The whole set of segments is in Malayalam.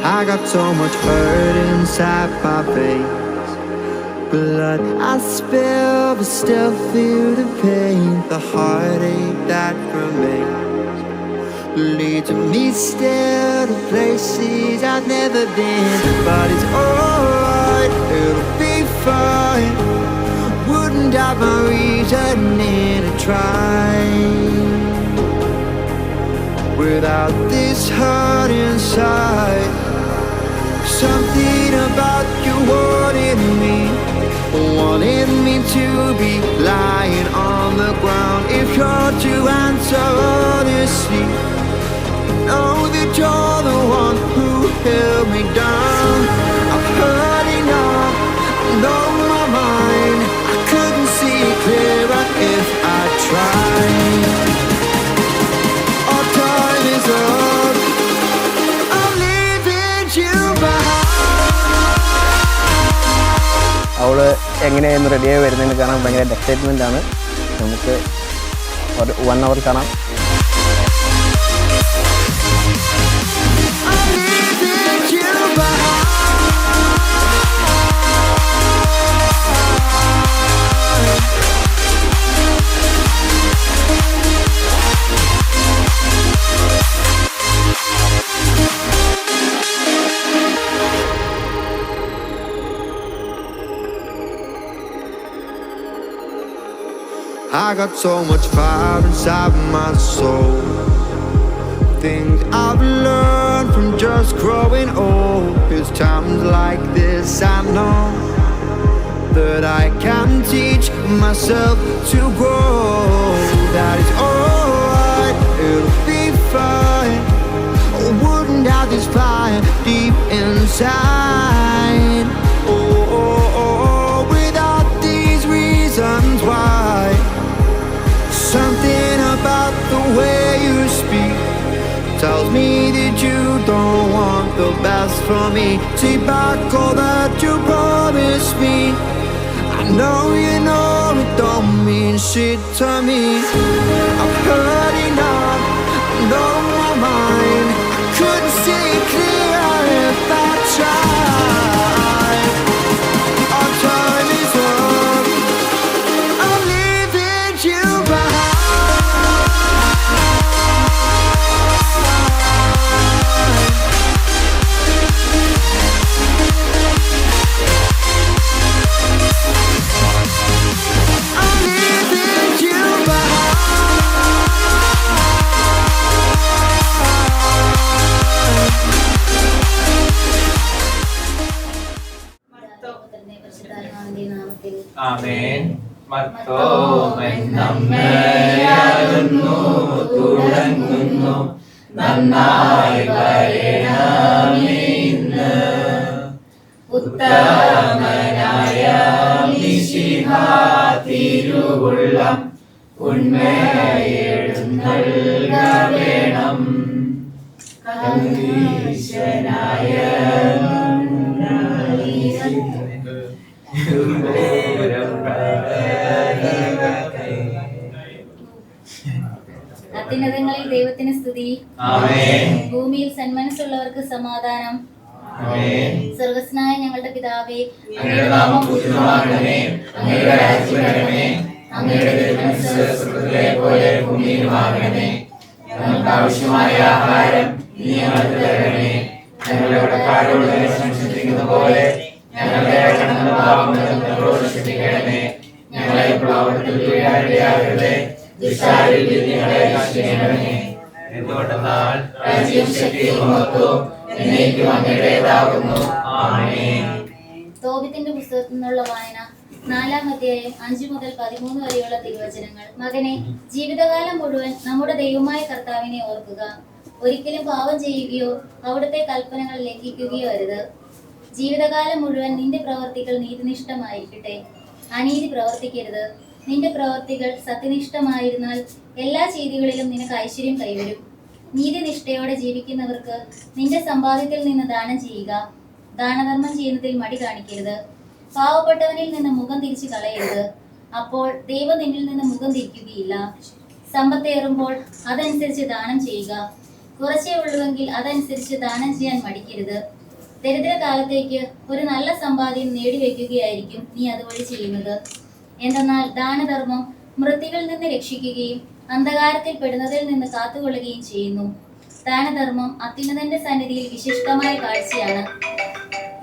I got so much hurt inside my veins. Blood I spill, but still feel the pain. The heartache that remains leads me still to places I've never been. But it's alright, it'll be fine. Wouldn't have my reason in a try without this hurt inside. Something about you wanted me to be lying on the ground. If you're to answer honestly, know that you're the one who held me down. I've heard enough, know my mind. I couldn't see it clearer if I tried. Our time is up, I'm leaving you behind. അവള് എങ്ങനെയായിരുന്നു റെഡിയായി വരുന്നതെന്ന് കാണാൻ ഭയങ്കര എക്സൈറ്റ്മെൻ്റ് ആണ്. നമുക്ക് ഒരു 1 hour കാണാം. I got so much fire inside my soul. Things I've learned from just growing old. It's times like this I know that I can teach myself to grow. That it's alright, it'll be fine. I wouldn't have this fire deep inside. Without these reasons why. Something about the way you speak tells me that you don't want the best for me. Take back all that you promised me. I know you know it don't mean shit to me. I've heard enough, I know my mind. I couldn't see it clear if I tried. Our time is up, I'm leaving you behind. ആമേൻ. മർത്തോമൻ നമ്മയാകുന്നു തുടങ്ങുന്നു നന്നായി വരണമിന്ന്. ഉത്തമനായ മിശിഹാ തിരുവുള്ളം ഉണ്മയെഴുന്നള്ളുക കണ്ടീശനായ അത്യുന്നതങ്ങളിൽ ദൈവത്തിന് സ്തുതി. ഭൂമിയിൽ സന്മനസ്സുള്ളവർക്ക് സമാധാനം. സ്വർഗ്ഗസ്ഥനായ ഞങ്ങളുടെ പിതാവേ, അങ്ങയുടെ നാമം പൂജിതമാകണമേ, അങ്ങയുടെ രാജ്യം വരണമേ, അങ്ങയുടെ തിരുമനസ്സ് സ്വർഗ്ഗത്തിലെ പോലെ ഭൂമിയിലുമാകണമേ. ഞങ്ങൾക്ക് ആവശ്യമായ ആഹാരം ഇനി ഞങ്ങൾക്ക് തരണമേ. ഞങ്ങളുടെ കടക്കാരോട് ക്ഷമിച്ചിരിക്കുന്ന പോലെ ഞങ്ങളുടെ കടങ്ങളുടെ പാപങ്ങൾ ഞങ്ങളോട് ക്ഷമിക്കണമേ. ഞങ്ങളെ പ്രലോഭനത്തിൽ വീഴാനിടയാകരുതേ, ദുഷ്ടാരിൽ നിന്ന് ഞങ്ങളെ രക്ഷിക്കണമേ. എന്തുകൊണ്ടെന്നാൽ രാജ്യവും ശക്തിയും മഹത്വവും എന്നേക്കും അങ്ങയുടേതാകുന്നു. ആമേൻ. തോബിത്തിന്റെ പുസ്തകത്തിൽ നിന്നുള്ള വായന 4-ാം അധ്യായം 5 മുതൽ 13 വരെയുള്ള തിരുവചനങ്ങൾ. മകനെ, ജീവിതകാലം മുഴുവൻ നമ്മുടെ ദൈവമായ കർത്താവിനെ ഓർക്കുക. ഒരിക്കലും പാപം ചെയ്യുകയോ അവിടുത്തെ കൽപ്പനകൾ ലംഘിക്കുകയോ അരുത്. ജീവിതകാലം മുഴുവൻ നിന്റെ പ്രവർത്തികൾ നീതിനിഷ്ഠമായിരിക്കട്ടെ. അനീതി പ്രവർത്തിക്കരുത്. നിന്റെ പ്രവർത്തികൾ സത്യനിഷ്ഠമായിരുന്നാൽ എല്ലാ ചെയ്തികളിലും നിനക്ക് ഐശ്വര്യം കൈവരും. നീതിനിഷ്ഠയോടെ ജീവിക്കുന്നവർക്ക് നിന്റെ സമ്പാദ്യത്തിൽ നിന്ന് ദാനം ചെയ്യുക. ദാനധർമ്മം ചെയ്യുന്നതിൽ മടി കാണിക്കരുത്. പാവപ്പെട്ടവനിൽ നിന്ന് മുഖം തിരിച്ചു കളയരുത്. അപ്പോൾ ദൈവം നിന്നിൽ നിന്ന് മുഖം തിരിക്കുകയില്ല. സമ്പത്തേറുമ്പോൾ അതനുസരിച്ച് ദാനം ചെയ്യുക. കുറച്ചേ ഉള്ളുവെങ്കിൽ അതനുസരിച്ച് ദാനം ചെയ്യാൻ മടിക്കരുത്. ദരിദ്രകാലത്തേക്ക് ഒരു നല്ല സമ്പാദ്യം നേടിവെക്കുകയായിരിക്കും നീ അതുവഴി ചെയ്യുന്നത്. എന്തെന്നാൽ ദാനധർമ്മം മൃത്യുവിൽ നിന്ന് രക്ഷിക്കുകയും അന്ധകാരത്തിൽ പെടുന്നതിൽ നിന്ന് കാത്തുകൊള്ളുകയും ചെയ്യുന്നു. ദാനധർമ്മം അത്യുന്നതന്റെ സന്നിധിയിൽ വിശിഷ്ടമായ കാഴ്ചയാണ്.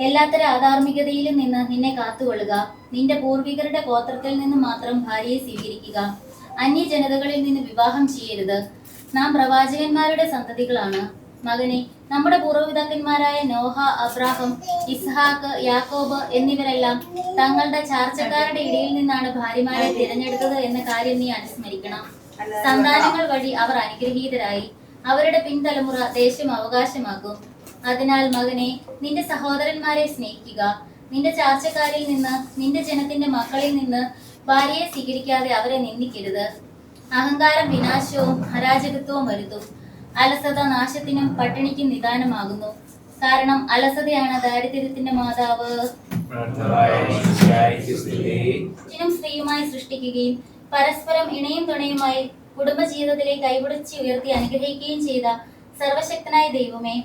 എല്ലാത്തരം അധാർമികതയിലും നിന്ന് നിന്നെ കാത്തുകൊള്ളുക. നിന്റെ പൂർവികരുടെ ഗോത്രത്തിൽ നിന്ന് മാത്രം ഭാര്യയെ സ്വീകരിക്കുക. അന്യജനതകളിൽ നിന്ന് വിവാഹം ചെയ്യരുത്. നാം പ്രവാചകന്മാരുടെ സന്തതികളാണ്. മകനെ, നമ്മുടെ പൂർവ്വപിതാക്കന്മാരായ നോഹ, അബ്രാഹം, ഇസ്ഹാക്ക്, യാക്കോബ് എന്നിവരെല്ലാം തങ്ങളുടെ ചാർച്ചക്കാരുടെ ഇടയിൽ നിന്നാണ് ഭാര്യമാരെ തിരഞ്ഞെടുത്തത് എന്ന കാര്യം നീ അനുസ്മരിക്കണം. സന്താനങ്ങൾ വഴി അവർ അനുഗ്രഹീതരായി. അവരുടെ പിൻതലമുറ ദേശം അവകാശമാക്കും. അതിനാൽ മകനെ, നിന്റെ സഹോദരന്മാരെ സ്നേഹിക്കുക. നിന്റെ ചാർച്ചക്കാരിൽ നിന്ന്, നിന്റെ ജനത്തിന്റെ മക്കളിൽ നിന്ന് ഭാര്യയെ സ്വീകരിക്കാതെ അവരെ നിന്ദിക്കരുത്. അഹങ്കാരം വിനാശവും അരാജകത്വവും വരുത്തും. അലസത നാശത്തിനും പട്ടിണിക്കും നിദാനമാകുന്നു. കാരണം അലസതയാണ് ദാരിദ്ര്യത്തിന്റെ മാതാവ്. പുരുഷനും സ്ത്രീയുമായി സൃഷ്ടിക്കുകയും പരസ്പരം ഇണയും തുണയുമായി കുടുംബജീവിതത്തിലേക്ക് കൈപിടിച്ച് ഉയർത്തി അനുഗ്രഹിക്കുകയും ചെയ്ത സർവശക്തനായ ദൈവമേ,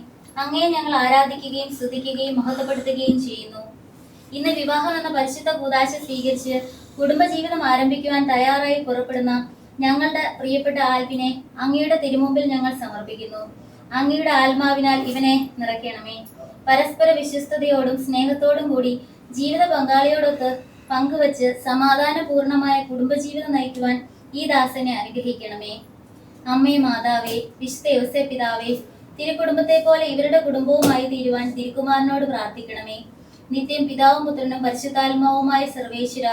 അങ്ങയെ ഞങ്ങൾ ആരാധിക്കുകയും സ്തുതിക്കുകയും മഹത്വപ്പെടുത്തുകയും ചെയ്യുന്നു. ഇന്ന് വിവാഹം എന്ന പരിശുദ്ധ കൂദാശ സ്വീകരിച്ച് കുടുംബജീവിതം ആരംഭിക്കുവാൻ തയ്യാറായി പുറപ്പെടുന്ന ഞങ്ങളുടെ പ്രിയപ്പെട്ട ആൽവിനെ അങ്ങയുടെ തിരുമുമ്പിൽ ഞങ്ങൾ സമർപ്പിക്കുന്നു. അങ്ങയുടെ ആത്മാവിനാൽ ഇവനെ നിറയ്ക്കണമേ. പരസ്പര വിശ്വസ്തയോടും സ്നേഹത്തോടും കൂടി ജീവിത പങ്കാളിയോടൊത്ത് പങ്കുവച്ച് സമാധാനപൂർണമായ കുടുംബജീവിതം നയിക്കുവാൻ ഈ ദാസനെ അനുഗ്രഹിക്കണമേ. അമ്മേ മാതാവേ, വിശുദ്ധ യോസേപ്പ് പിതാവേ, തിരുക്കുടുംബത്തെ പോലെ ഇവരുടെ കുടുംബവുമായി തീരുവാൻ തിരുക്കുമാരനോട് പ്രാർത്ഥിക്കണമേ. നിത്യം പിതാവും പുത്രനും പരിശുദ്ധാത്മാവുമായ സർവേശ്വര.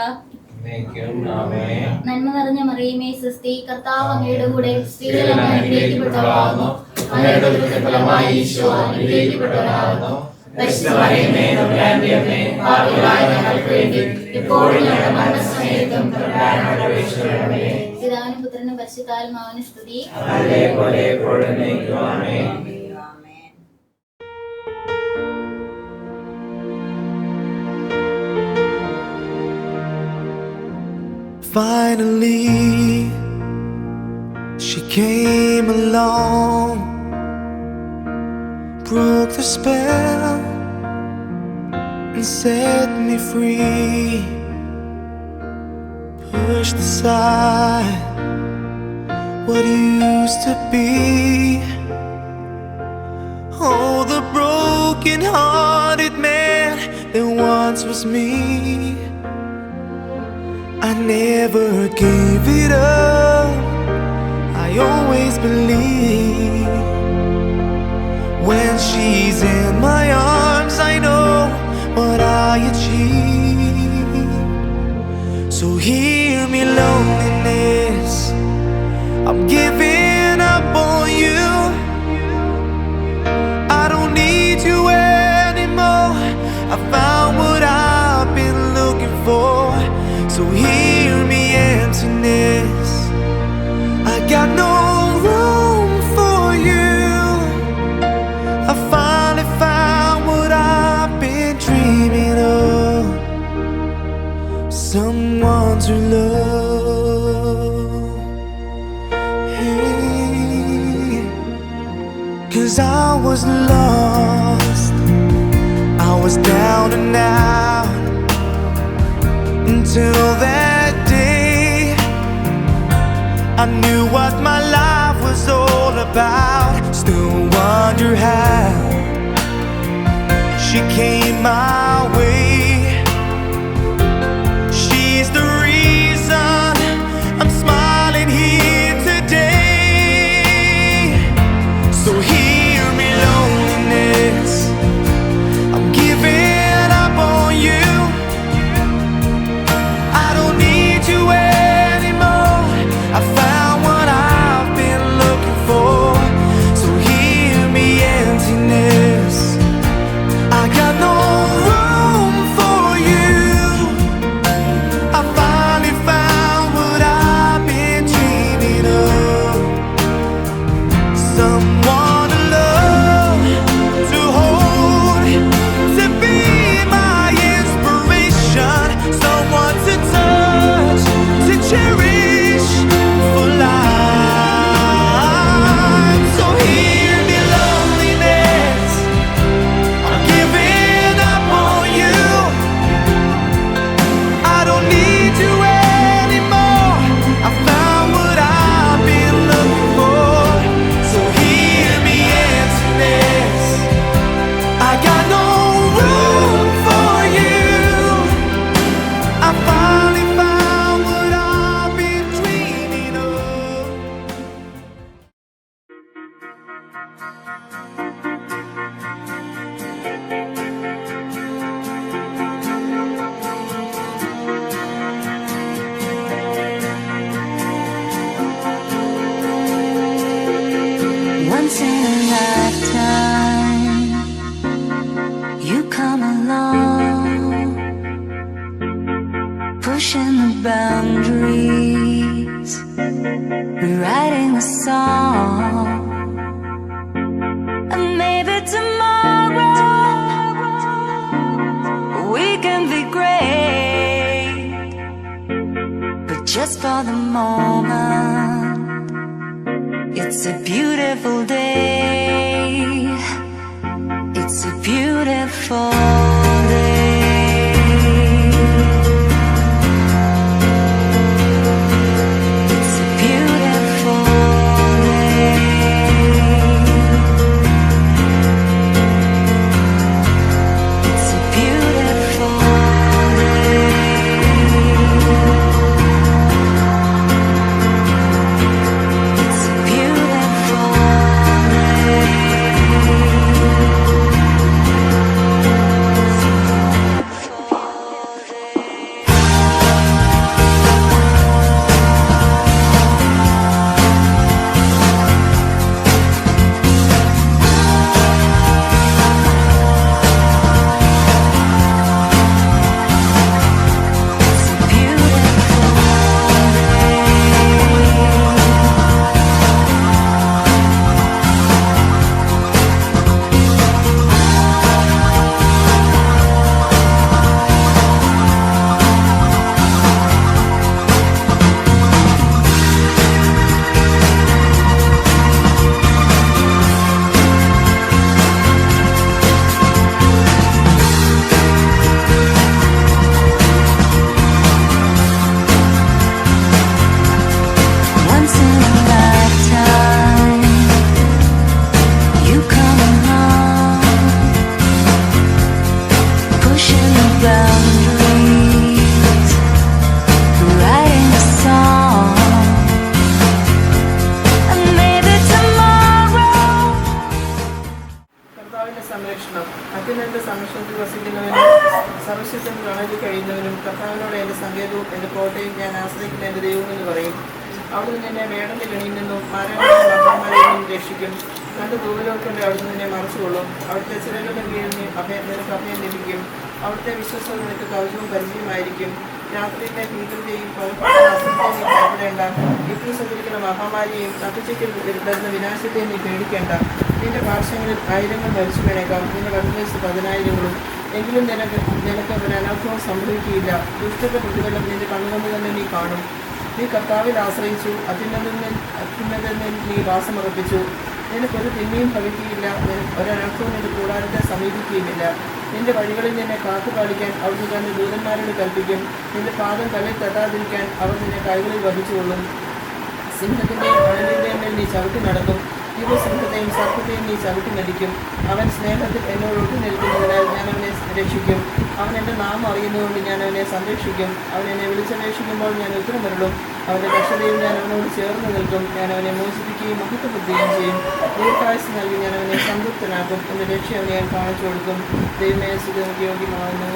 നന്മ നിറഞ്ഞ മറിയമേ സ്വസ്തി, കർത്താവ് അങ്ങയുടെ കൂടെ, സ്ത്രീകൾ അങ്ങ് അനുഗ്രഹിക്കപ്പെട്ടവളാകുന്നു. അങ്ങയുടെ ഉദരത്തിൻ ഫലമായി ഈശോ അനുഗ്രഹിക്കപ്പെട്ടവനാകുന്നു. പരിശുദ്ധ മറിയമേ, തമ്പുരാന്റെ അമ്മേ, പാപികളായ ഞങ്ങൾക്ക് വേണ്ടി ഇപ്പോഴും ഞങ്ങളുടെ മരണസമയത്തും തമ്പുരാനോട് അപേക്ഷിക്കണമേ. പിതാവിനും പുത്രനും പരിശുദ്ധാത്മാവിനും സ്തുതി. അതേപോലെ എപ്പോഴും എന്നേക്കും ആമേൻ. Finally, she came along, broke the spell and set me free. Pushed aside what used to be. Oh, the broken-hearted man that once was me. I never gave it up. I always believe when she's in my arms, I know what I achieve. So hear me, loneliness, I'm giving up on you. I don't need you anymore. I found what I've been looking for. So hear me, emptiness, I got no room for you. I finally found what I've been dreaming of, someone to love. Hey, 'cause I was lost, I was down and out, until that day I knew what my life was all about. Still wonder how she came my way. She's the reason I'm smiling here today. So hear me, loneliness, I'm giving up on you. I found what I've been looking for. So hear me, emptiness, I got no room. tomorrow we can be great, but just for the moment, it's a beautiful day. It's a beautiful day. സംരക്ഷണം അത്യുന്നത സംരക്ഷണത്തിൽ വസിക്കുന്നവനും സർവശക്തൻ തണലിൽ കഴിയുന്നവനും കർത്താവിനോട് എൻ്റെ സങ്കേതവും എൻ്റെ കോട്ടയും ഞാൻ ആശ്രയിക്കുന്ന എൻ്റെ ദൈവം എന്ന് പറയും. അവിടുന്ന് നിന്നെ വേടന്റെ കെണിയിൽ നിന്നും മാരകമായ മഹാമാരിയിൽ നിന്നും രക്ഷിക്കും. രണ്ട് ദൂരലോകത്തിന്റെ അവിടുന്ന് നിന്നെ മറച്ചുകൊള്ളും. അവിടുത്തെ ചിലരുടെ കീഴിൽ നിനക്ക് അഭയം ലഭിക്കും. അവിടുത്തെ വിശ്വസ്തത നിനക്ക് കവചവും പരിചയമായിരിക്കും. രാത്രിയിലെ ഭീകരതയും പലപ്പോഴും അസുഖത്തെയും നീ ഭയപ്പെടേണ്ട. ഇപ്പോൾ സഞ്ചരിക്കുന്ന മഹാമാരിയെയും നട്ടുച്ചയ്ക്ക് വരുന്ന വിനാശത്തെയും നീ പേടിക്കേണ്ട. നിന്റെ പാർശ്വങ്ങളിൽ 1000 മരിച്ചു വീണേക്കാം, നിന്റെ വലതുവശത്ത് 10,000. എങ്കിലും നിനക്ക് ഒരു അനർത്ഥവും സംഭവിക്കുകയില്ല. ദുഷ്ടന്റെ പ്രതിഫലം നിന്റെ കണ്ണുകൊണ്ട് തന്നെ നീ കാണും. നീ കർത്താവിൽ ആശ്രയിച്ചു, അത്യുന്നതനിൽ നീ വാസമുറപ്പിച്ചു. നിനക്കൊരു തിന്മയും ഭവിക്കുകയില്ല, ഒരനർത്ഥവും നിന്റെ കൂടാരത്തെ സമീപിക്കുകയുമില്ല. നിന്റെ വഴികളിൽ നിന്നെ കാത്തുപാലിക്കാൻ അവിടുന്ന് തന്റെ ദൂതന്മാരോട് കൽപ്പിക്കും. നിന്റെ പാദം തലയിൽ തട്ടാതിരിക്കാൻ അവർ നിന്നെ കൈകളിൽ വഹിച്ചുകൊള്ളും. സിംഹത്തിൻ്റെയും അണലിൻ്റെയും മേൽ നീ ചവിട്ടി നടക്കും. യുവസിംഹത്തെയും സർപ്പത്തെയും നീ ചവിട്ടി മരിക്കും. അവൻ സ്നേഹത്തിൽ എന്നോട് ഒട്ടു നിൽക്കുന്നതിനാൽ ഞാൻ അവനെ രക്ഷിക്കും. അവൻ എൻ്റെ നാമം അറിയുന്നതുകൊണ്ട് ഞാൻ അവനെ സംരക്ഷിക്കും. അവൻ എന്നെ വിളിച്ചപേക്ഷിക്കുമ്പോൾ ഞാൻ ഉത്തരമരുളും. അവൻ്റെ കഷ്ടതയിൽ ഞാൻ അവനോട് ചേർന്ന് നിൽക്കും. ഞാൻ അവനെ മോചിപ്പിക്കുകയും മഹത്വപ്പെടുത്തുകയും ചെയ്യും. ദീർഘായുസ് നൽകി ഞാൻ അവനെ സംതൃപ്തനാക്കും. എൻ്റെ രക്ഷ അവനെ ഞാൻ കാണിച്ചു കൊടുക്കും. ദൈവമേ സുഖമൊക്കെ യോഗ്യമാകുന്നു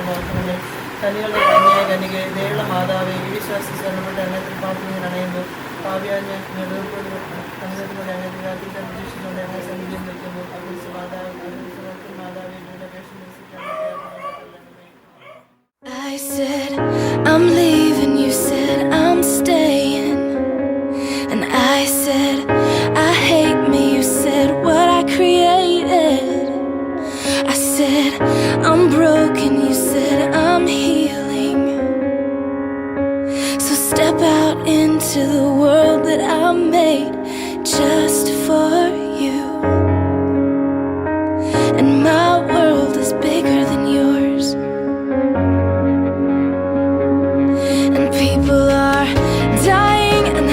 പ്രാർത്ഥിക്കുന്നു. കനികളുടെ കന്യായ കനികെ ദയുള്ള മാതാവെ ഈ വിശ്വാസ സ്വരണപ്പെട്ട അന്നത്തിൽ പാർട്ടിയിൽ അണയുന്നു. ഭാവിയാൽ ഞാൻ നെടുവോട് കനികത്തിലൂടെ അങ്ങനെ രാജ്യത്തെ പ്രതീക്ഷിച്ചുകൊണ്ട് അങ്ങനെ സമീപം നിൽക്കുന്നു. അഭിസ് മാതാവ് മാതാവെ I said, I'm leaving, you said, I'm staying. And I said, I hate me, you said, what I created. I said, I'm broken, you said, I'm healing. So step out into the world that I made just for you. And my world is bigger than yours. And people are dying and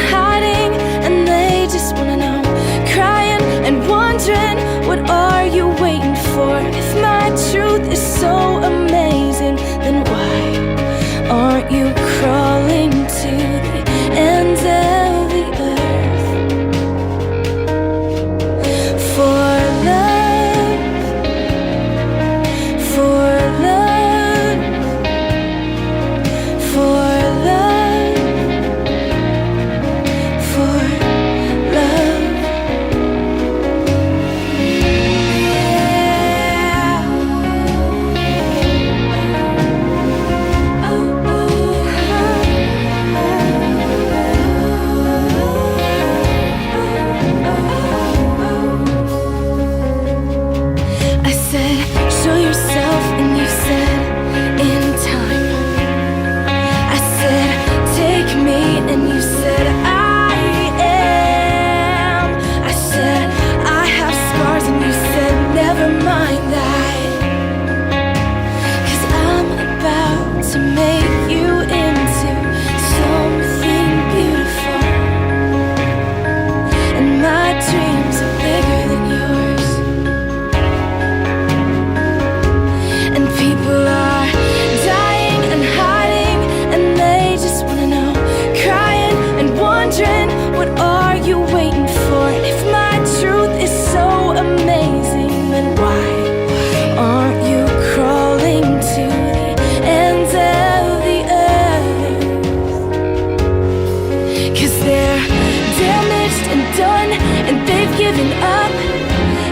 giving up,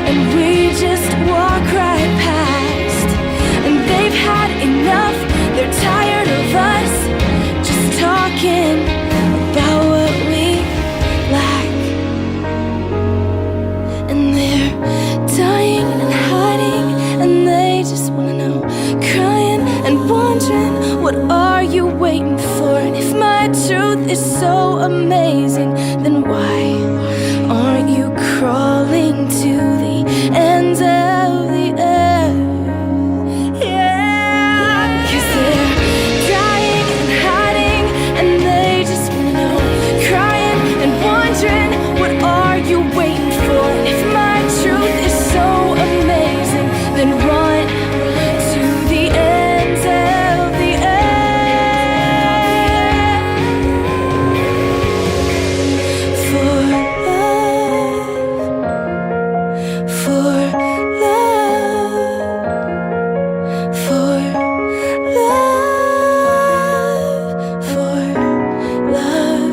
and we just walk right past. And they've had enough, they're tired of us just talking about what we lack. And they're dying and hiding, and they just wanna know, crying and wondering, what are you waiting for? And if my truth is so amazing, then why aren't you crawling to the ends of the earth? Yeah, 'cause they're dying and hiding, and they just wanna know, crying and wondering, what are you waiting for? And if my truth is so amazing, then run to the ends of the earth. For love, for love, for love, for love.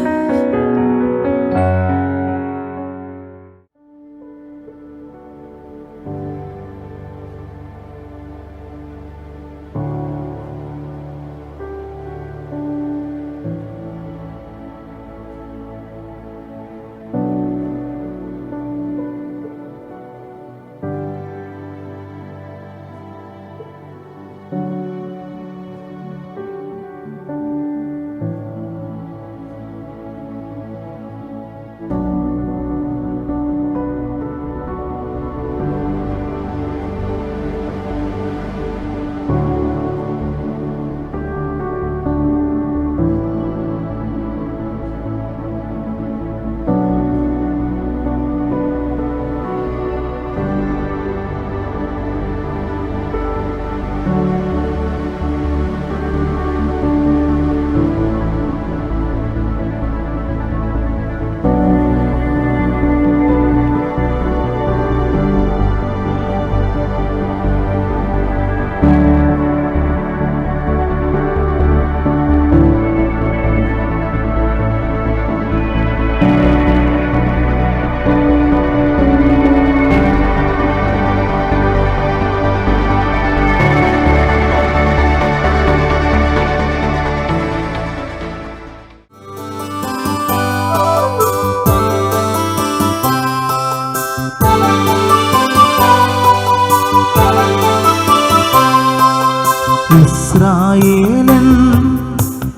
ഇസ്രായേലൻ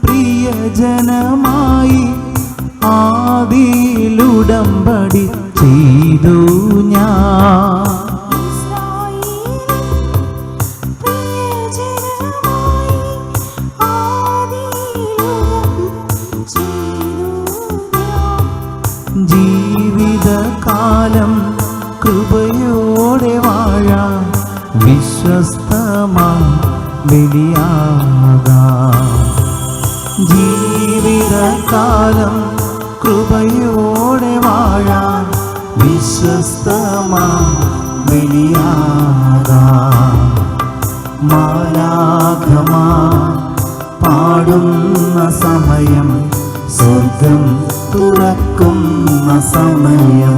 പ്രിയജനമായി ആദിയിലുടമ്പടി ചെയ്തു ഞാൻ. ജീവിതകാലം കൃപയോടെ വാഴാൻ വിശ്വസ്തമാ ബലിയാകാം. ജീവിതകാലം കൃപയോടെ വാഴാൻ വിശ്വസ്തമാ ബലിയാകാം. മാലാഖമാ പാടുന്ന സമയം, സ്വർഗം തുറക്കുന്ന സമയം.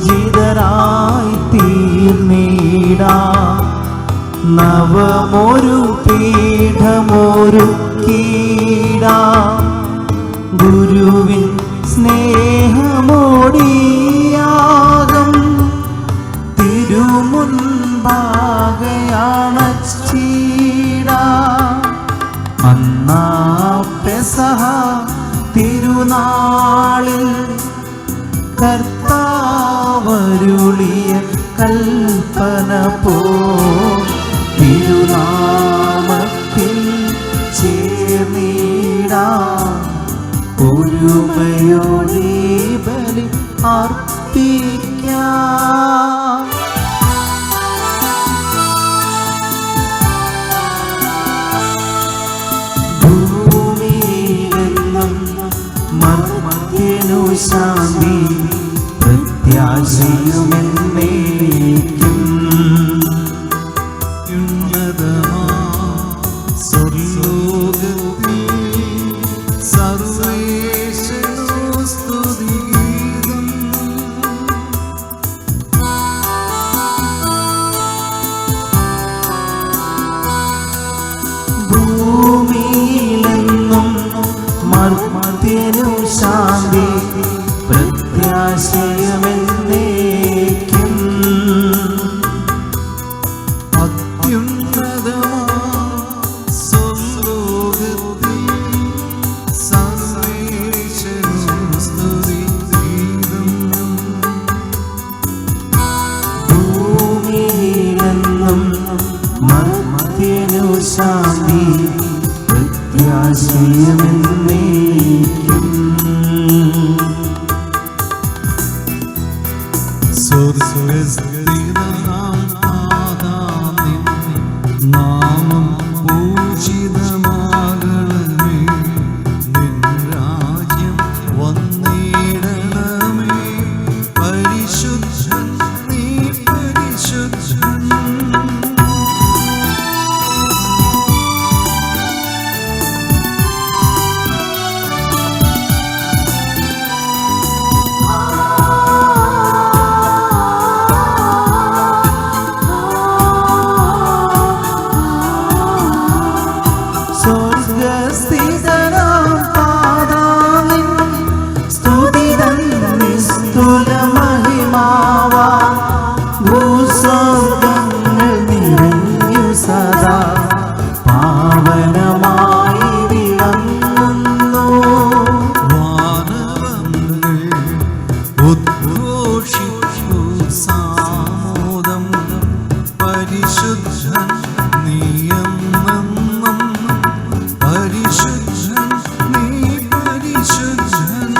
അനുരഞ്ജിതരായി തീർന്നിടാം, നവമൊരു പീഠമൊരുക്കിടാം. ഗുരുവിൻ സ്നേഹ പെസഹ തിരുനാളിൽ കർത്താവരുളിയ കൽപ്പന പോ തിരുനാമത്തിൽ ചേർന്നിടാം ഒരുമയോടെ ബലി അർപ്പിക്കാം. ഭൂമിയിലെന്നും മർത്യനു ശാന്തി പ്രത്യാശയുമെന്നേക്കും. ഉന്നതമാ സ്വർലോകത്തിൽ സർവേശ്വരനു സ്തുതിഗീതം. ഭൂമിയിലെന്നും മർത്യനു ശാന്തി പ്രത്യാശയമെന്നേക്കും. അത്യുന്നതമാ സ്വർലോകത്തിൽ സർവേശ്വരനു സ്തുതിഗീതം. ഭൂമിയിലെന്നും മർത്യനു ശാന്തി പ്രത്യാശയമെന്നേക്കും. സ്വർഗ്ഗസ്ഥിതനാം നാഥാനിൻ നാമം പൂജിതമാകണമേ. നിൻ രാജ്യം വന്നിടണമേ. പരിശുദ്ധൻ നീ പരിശുദ്ധൻ. സ്വർഗ്ഗസ്ഥിതനാം താതാവിൻ സ്തുതിതൻ നിസ്തുല മഹിമാവാ. ഭൂസ്വർഗ്ഗങ്ങൾ നിറഞ്ഞു സദാ പാവനമായി വിളങ്ങുന്നു. വാനവങ്ങൾ ഉദ്ഘോഷിച്ചു സാമോദം. പരിശുദ്ധൻ നീയെന്നെന്നും പരിശുദ്ധൻ നീ പരിശുദ്ധൻ.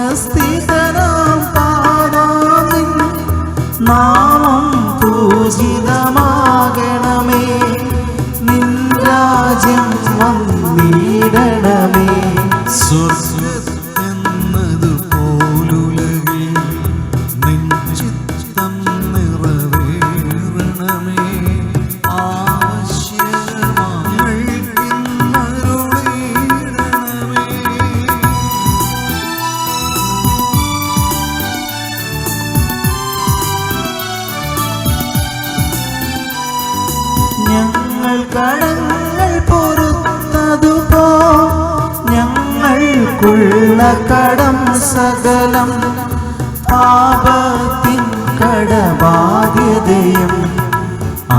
സ്വർഗ്ഗസ്ഥിതനാം താതാവിൻ നാമം പൂജിതമാകണമേ. നിൻ രാജ്യം വന്നിടണമേ. സ്വർഗ്ഗമെന്നതു പോലുലകിൽ നിൻ ചിത്തം നിറവേറണമേ. ആവശ്യമായിന്നരുളിയിടണമേ. ഞങ്ങൾ കടങ്ങൾ പൊറുത്തതുപോ ഞങ്ങൾക്കുള്ള കടം സകലം പാപത്തിൻ കടബാധ്യതയും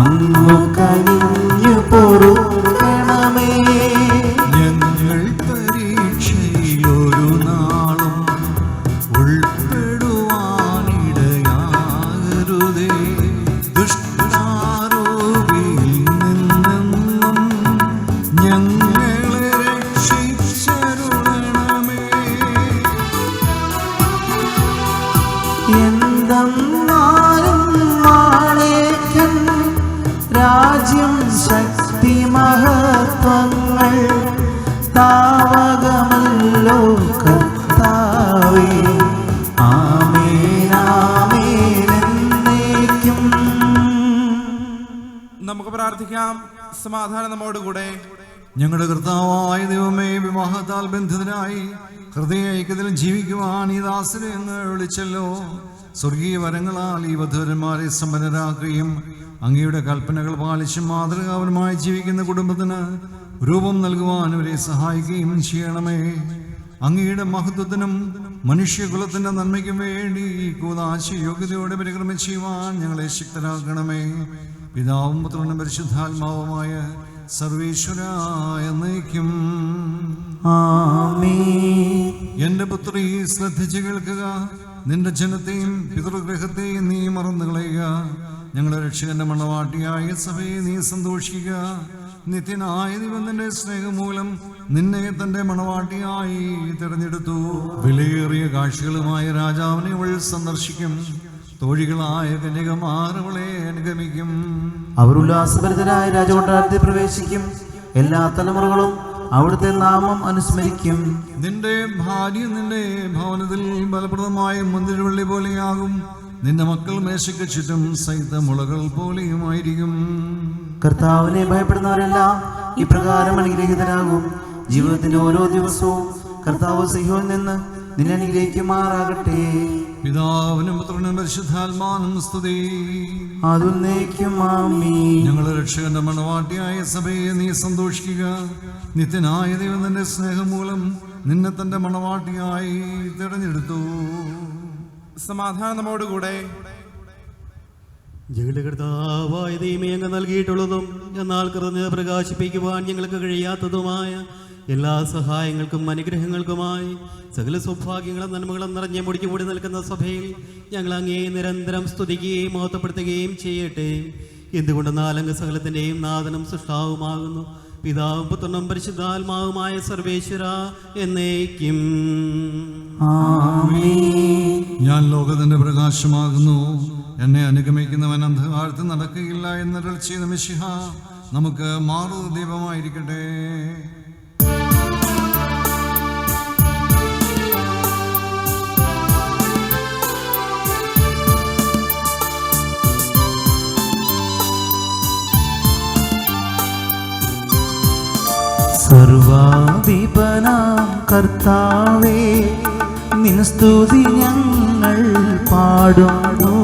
അങ്ങു കനിഞ്ഞു പൊറുക്കണമേ. ഞങ്ങൾ പരീക്ഷയിലൊരു നാളും ഉൾപ്പെടുവാനിടയാകരുതേ. ദുഷ്ടാരൂപിയിൽ നിന്നെന്നും ഞങ്ങളെ രക്ഷിച്ചരുളണമേ. എന്തെന്നാലും നാളേക്കൻ രാജ്യം ശക്തി മഹത്വങ്ങൾ താവകമല്ലോ കർത്താവേ. ആമേൻ ആമേൻ എന്നേക്കും. നമുക്ക് പ്രാർത്ഥിക്കാം. സമാധാനം നമ്മോടുകൂടെ. ഞങ്ങളുടെ കർത്താവായ ദൈവമേ, വിവാഹത്താൽ ബന്ധിതനായി ഹൃദയ ഐക്യത്തിലും ജീവിക്കുവാൻ ഈ ദാസനെ എന്ന് വിളിച്ചല്ലോ. സ്വർഗീയ വരങ്ങളാൽ ഈ വധൂരന്മാരെ സമ്പന്നരാക്കുകയും അങ്ങയുടെ കൽപ്പനകൾ പാലിച്ചും മാതൃകാപരമായി ജീവിക്കുന്ന കുടുംബത്തിന് രൂപം നൽകുവാൻ അവരെ സഹായിക്കുകയും ചെയ്യണമേ. അങ്ങയുടെ മഹത്വത്തിനും മനുഷ്യകുലത്തിന്റെ നന്മയ്ക്കും വേണ്ടി ഈ കൂദാശ യോഗ്യതയോടെ പരിക്രമം ചെയ്യുവാൻ ഞങ്ങളെ ശക്തരാക്കണമേ. പിതാവും പുത്രനും പരിശുദ്ധാത്മാവുമായ സർവേശ്വരായ എന്നേക്കും. ആമേൻ. എന്റെ പുത്രി ശ്രദ്ധിച്ചു കേൾക്കുക. നിന്റെ ജനത്തെയും പിതൃഗ്രഹത്തെയും നീ മറന്നു കളയുക. ഞങ്ങളുടെ രക്ഷകന്റെ മണവാട്ടിയായ സഭയെ നീ സന്തോഷിക്കുക. നിത്യനായ ദൈവം നിന്റെ സ്നേഹമൂലം നിന്നെ തന്റെ മണവാട്ടിയായി തിരഞ്ഞെടുത്തു. വിലയേറിയ കാഴ്ചകളുമായ രാജാവിനെ അവൾ സന്ദർശിക്കും. തോഴികളായ കന്യകമാർ അവളെ അനുഗമിക്കും. അവർ ഉല്ലാസഭരിതരായ രാജകൊട്ടാരത്തിൽ പ്രവേശിക്കും. എല്ലാ തലമുറകളും അവിടുത്തെ നാമം അനുസ്മരിക്കും. നിന്റെ ഭാര്യ നിന്റെ ഭവനത്തിൽ ബലപ്രദമായ മുന്തിരിവള്ളി പോലെയാകും. നിന്റെ മക്കൾ മേശയ്ക്ക് ചുറ്റും സൈതമുളകൾ പോലെയുമായിരിക്കും. കർത്താവിനെ ഭയപ്പെടുന്നവരെല്ലാം ഇപ്രകാരം അനുഗ്രഹീതരാകും. ജീവിതത്തിന്റെ ഓരോ ദിവസവും കർത്താവ് സിഹോനിൽ നിന്ന് നിന്നെ അനുഗ്രഹിക്കുമാറാകട്ടെ. പിതാവിനും പുത്രനും പരിശുദ്ധാത്മാവിനും സ്തുതി. അതുന്നേക്കും ആമേൻ. ഞങ്ങളുടെ രക്ഷകന്റെ മണവാട്ടിയായ സഭയെ നീ സന്തോഷിക്കുക. നിത്യനായ ദൈവം നിന്റെ സ്നേഹം മൂലം നിന്നെ തന്റെ മണവാട്ടിയായി തിരഞ്ഞെടുത്തു. സമാധാനം നമ്മോടുകൂടെ. ഞങ്ങളുടെ കർത്താവായ ദൈവമേ, അങ്ങ് നൽകിയിട്ടുള്ളതും എന്നാൽ കൃതജ്ഞത പ്രകാശിപ്പിക്കുവാൻ ഞങ്ങൾക്ക് കഴിയാത്തതുമായ എല്ലാ സഹായങ്ങൾക്കും അനുഗ്രഹങ്ങൾക്കുമായി സകല സൗഭാഗ്യങ്ങളും നന്മകളും നിറഞ്ഞ മുടിച്ചുകൂടി നിൽക്കുന്ന സഭയിൽ ഞങ്ങൾ അങ്ങേ നിരന്തരം സ്തുതിക്കുകയും മഹത്വപ്പെടുത്തുകയും ചെയ്യട്ടെ. എന്തുകൊണ്ടെന്നാൽ അങ്ങ് സകലത്തിൻ്റെയും നാഥനും സൃഷ്ടാവുമാകുന്നു. പിതാവും പുത്രനും പരിശുദ്ധാത്മാവുമായ സർവേശ്വര എന്നേക്കും. ഞാൻ ലോകത്തിന്റെ പ്രകാശമാകുന്നു. എന്നെ അനുഗമിക്കുന്നവൻ അന്ധകാരത്തിൽ നടക്കുകയില്ല എന്നരുൾ ചെയ്ത മിശിഹ നമുക്ക് മാറുക ദൈവമായിരിക്കട്ടെ. സർവാധിപനാം കർത്താവേ, നിൻ സ്തുതി ഞങ്ങൾ പാടുന്നു.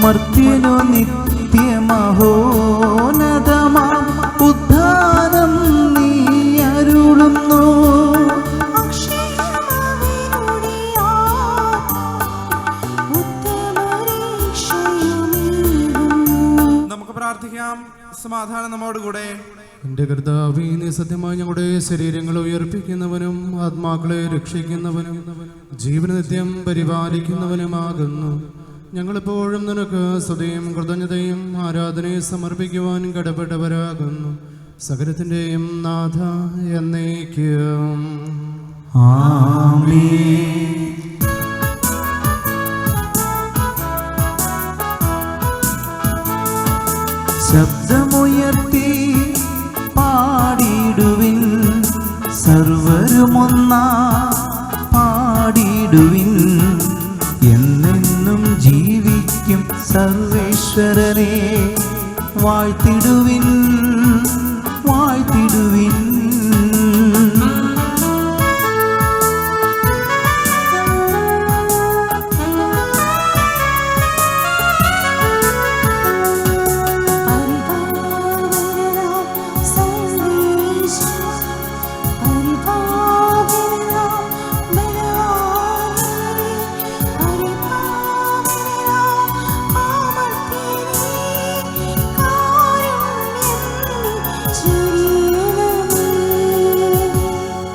മർത്യനു നിത്യമഹോന്നതമാം ഉദ്ധാനം നീ അരുളുന്നു. നമുക്ക് പ്രാർത്ഥിക്കാം. സമാധാനം നമ്മോടുകൂടെ. എൻ്റെ കർത്താവേ, നീ സത്യമായി ഞങ്ങളുടെ ശരീരങ്ങളെ ഉയർപ്പിക്കുന്നവനും ആത്മാക്കളെ രക്ഷിക്കുന്നവനും ജീവനിത്യം പരിപാലിക്കുന്നവനുമാകുന്നു. ഞങ്ങളെപ്പോഴും നിനക്ക് സ്തുതിയും കൃതജ്ഞതയും ആരാധനയും സമർപ്പിക്കുവാൻ കടപ്പെട്ടവരാകുന്നു. സകലത്തിൻ്റെയും നാഥ എന്നേക്കും. ആമേൻ. ശബ്ദമുയർത്തി പാടിടുവിൻ, സർവരുമൊന്നാ പാടിടുവിൻ. എന്നെന്നും ജീവിക്കും സർവേശ്വരനെ വാഴ്ത്തിടുവിൻ, വാഴ്ത്തിടുവിൻ.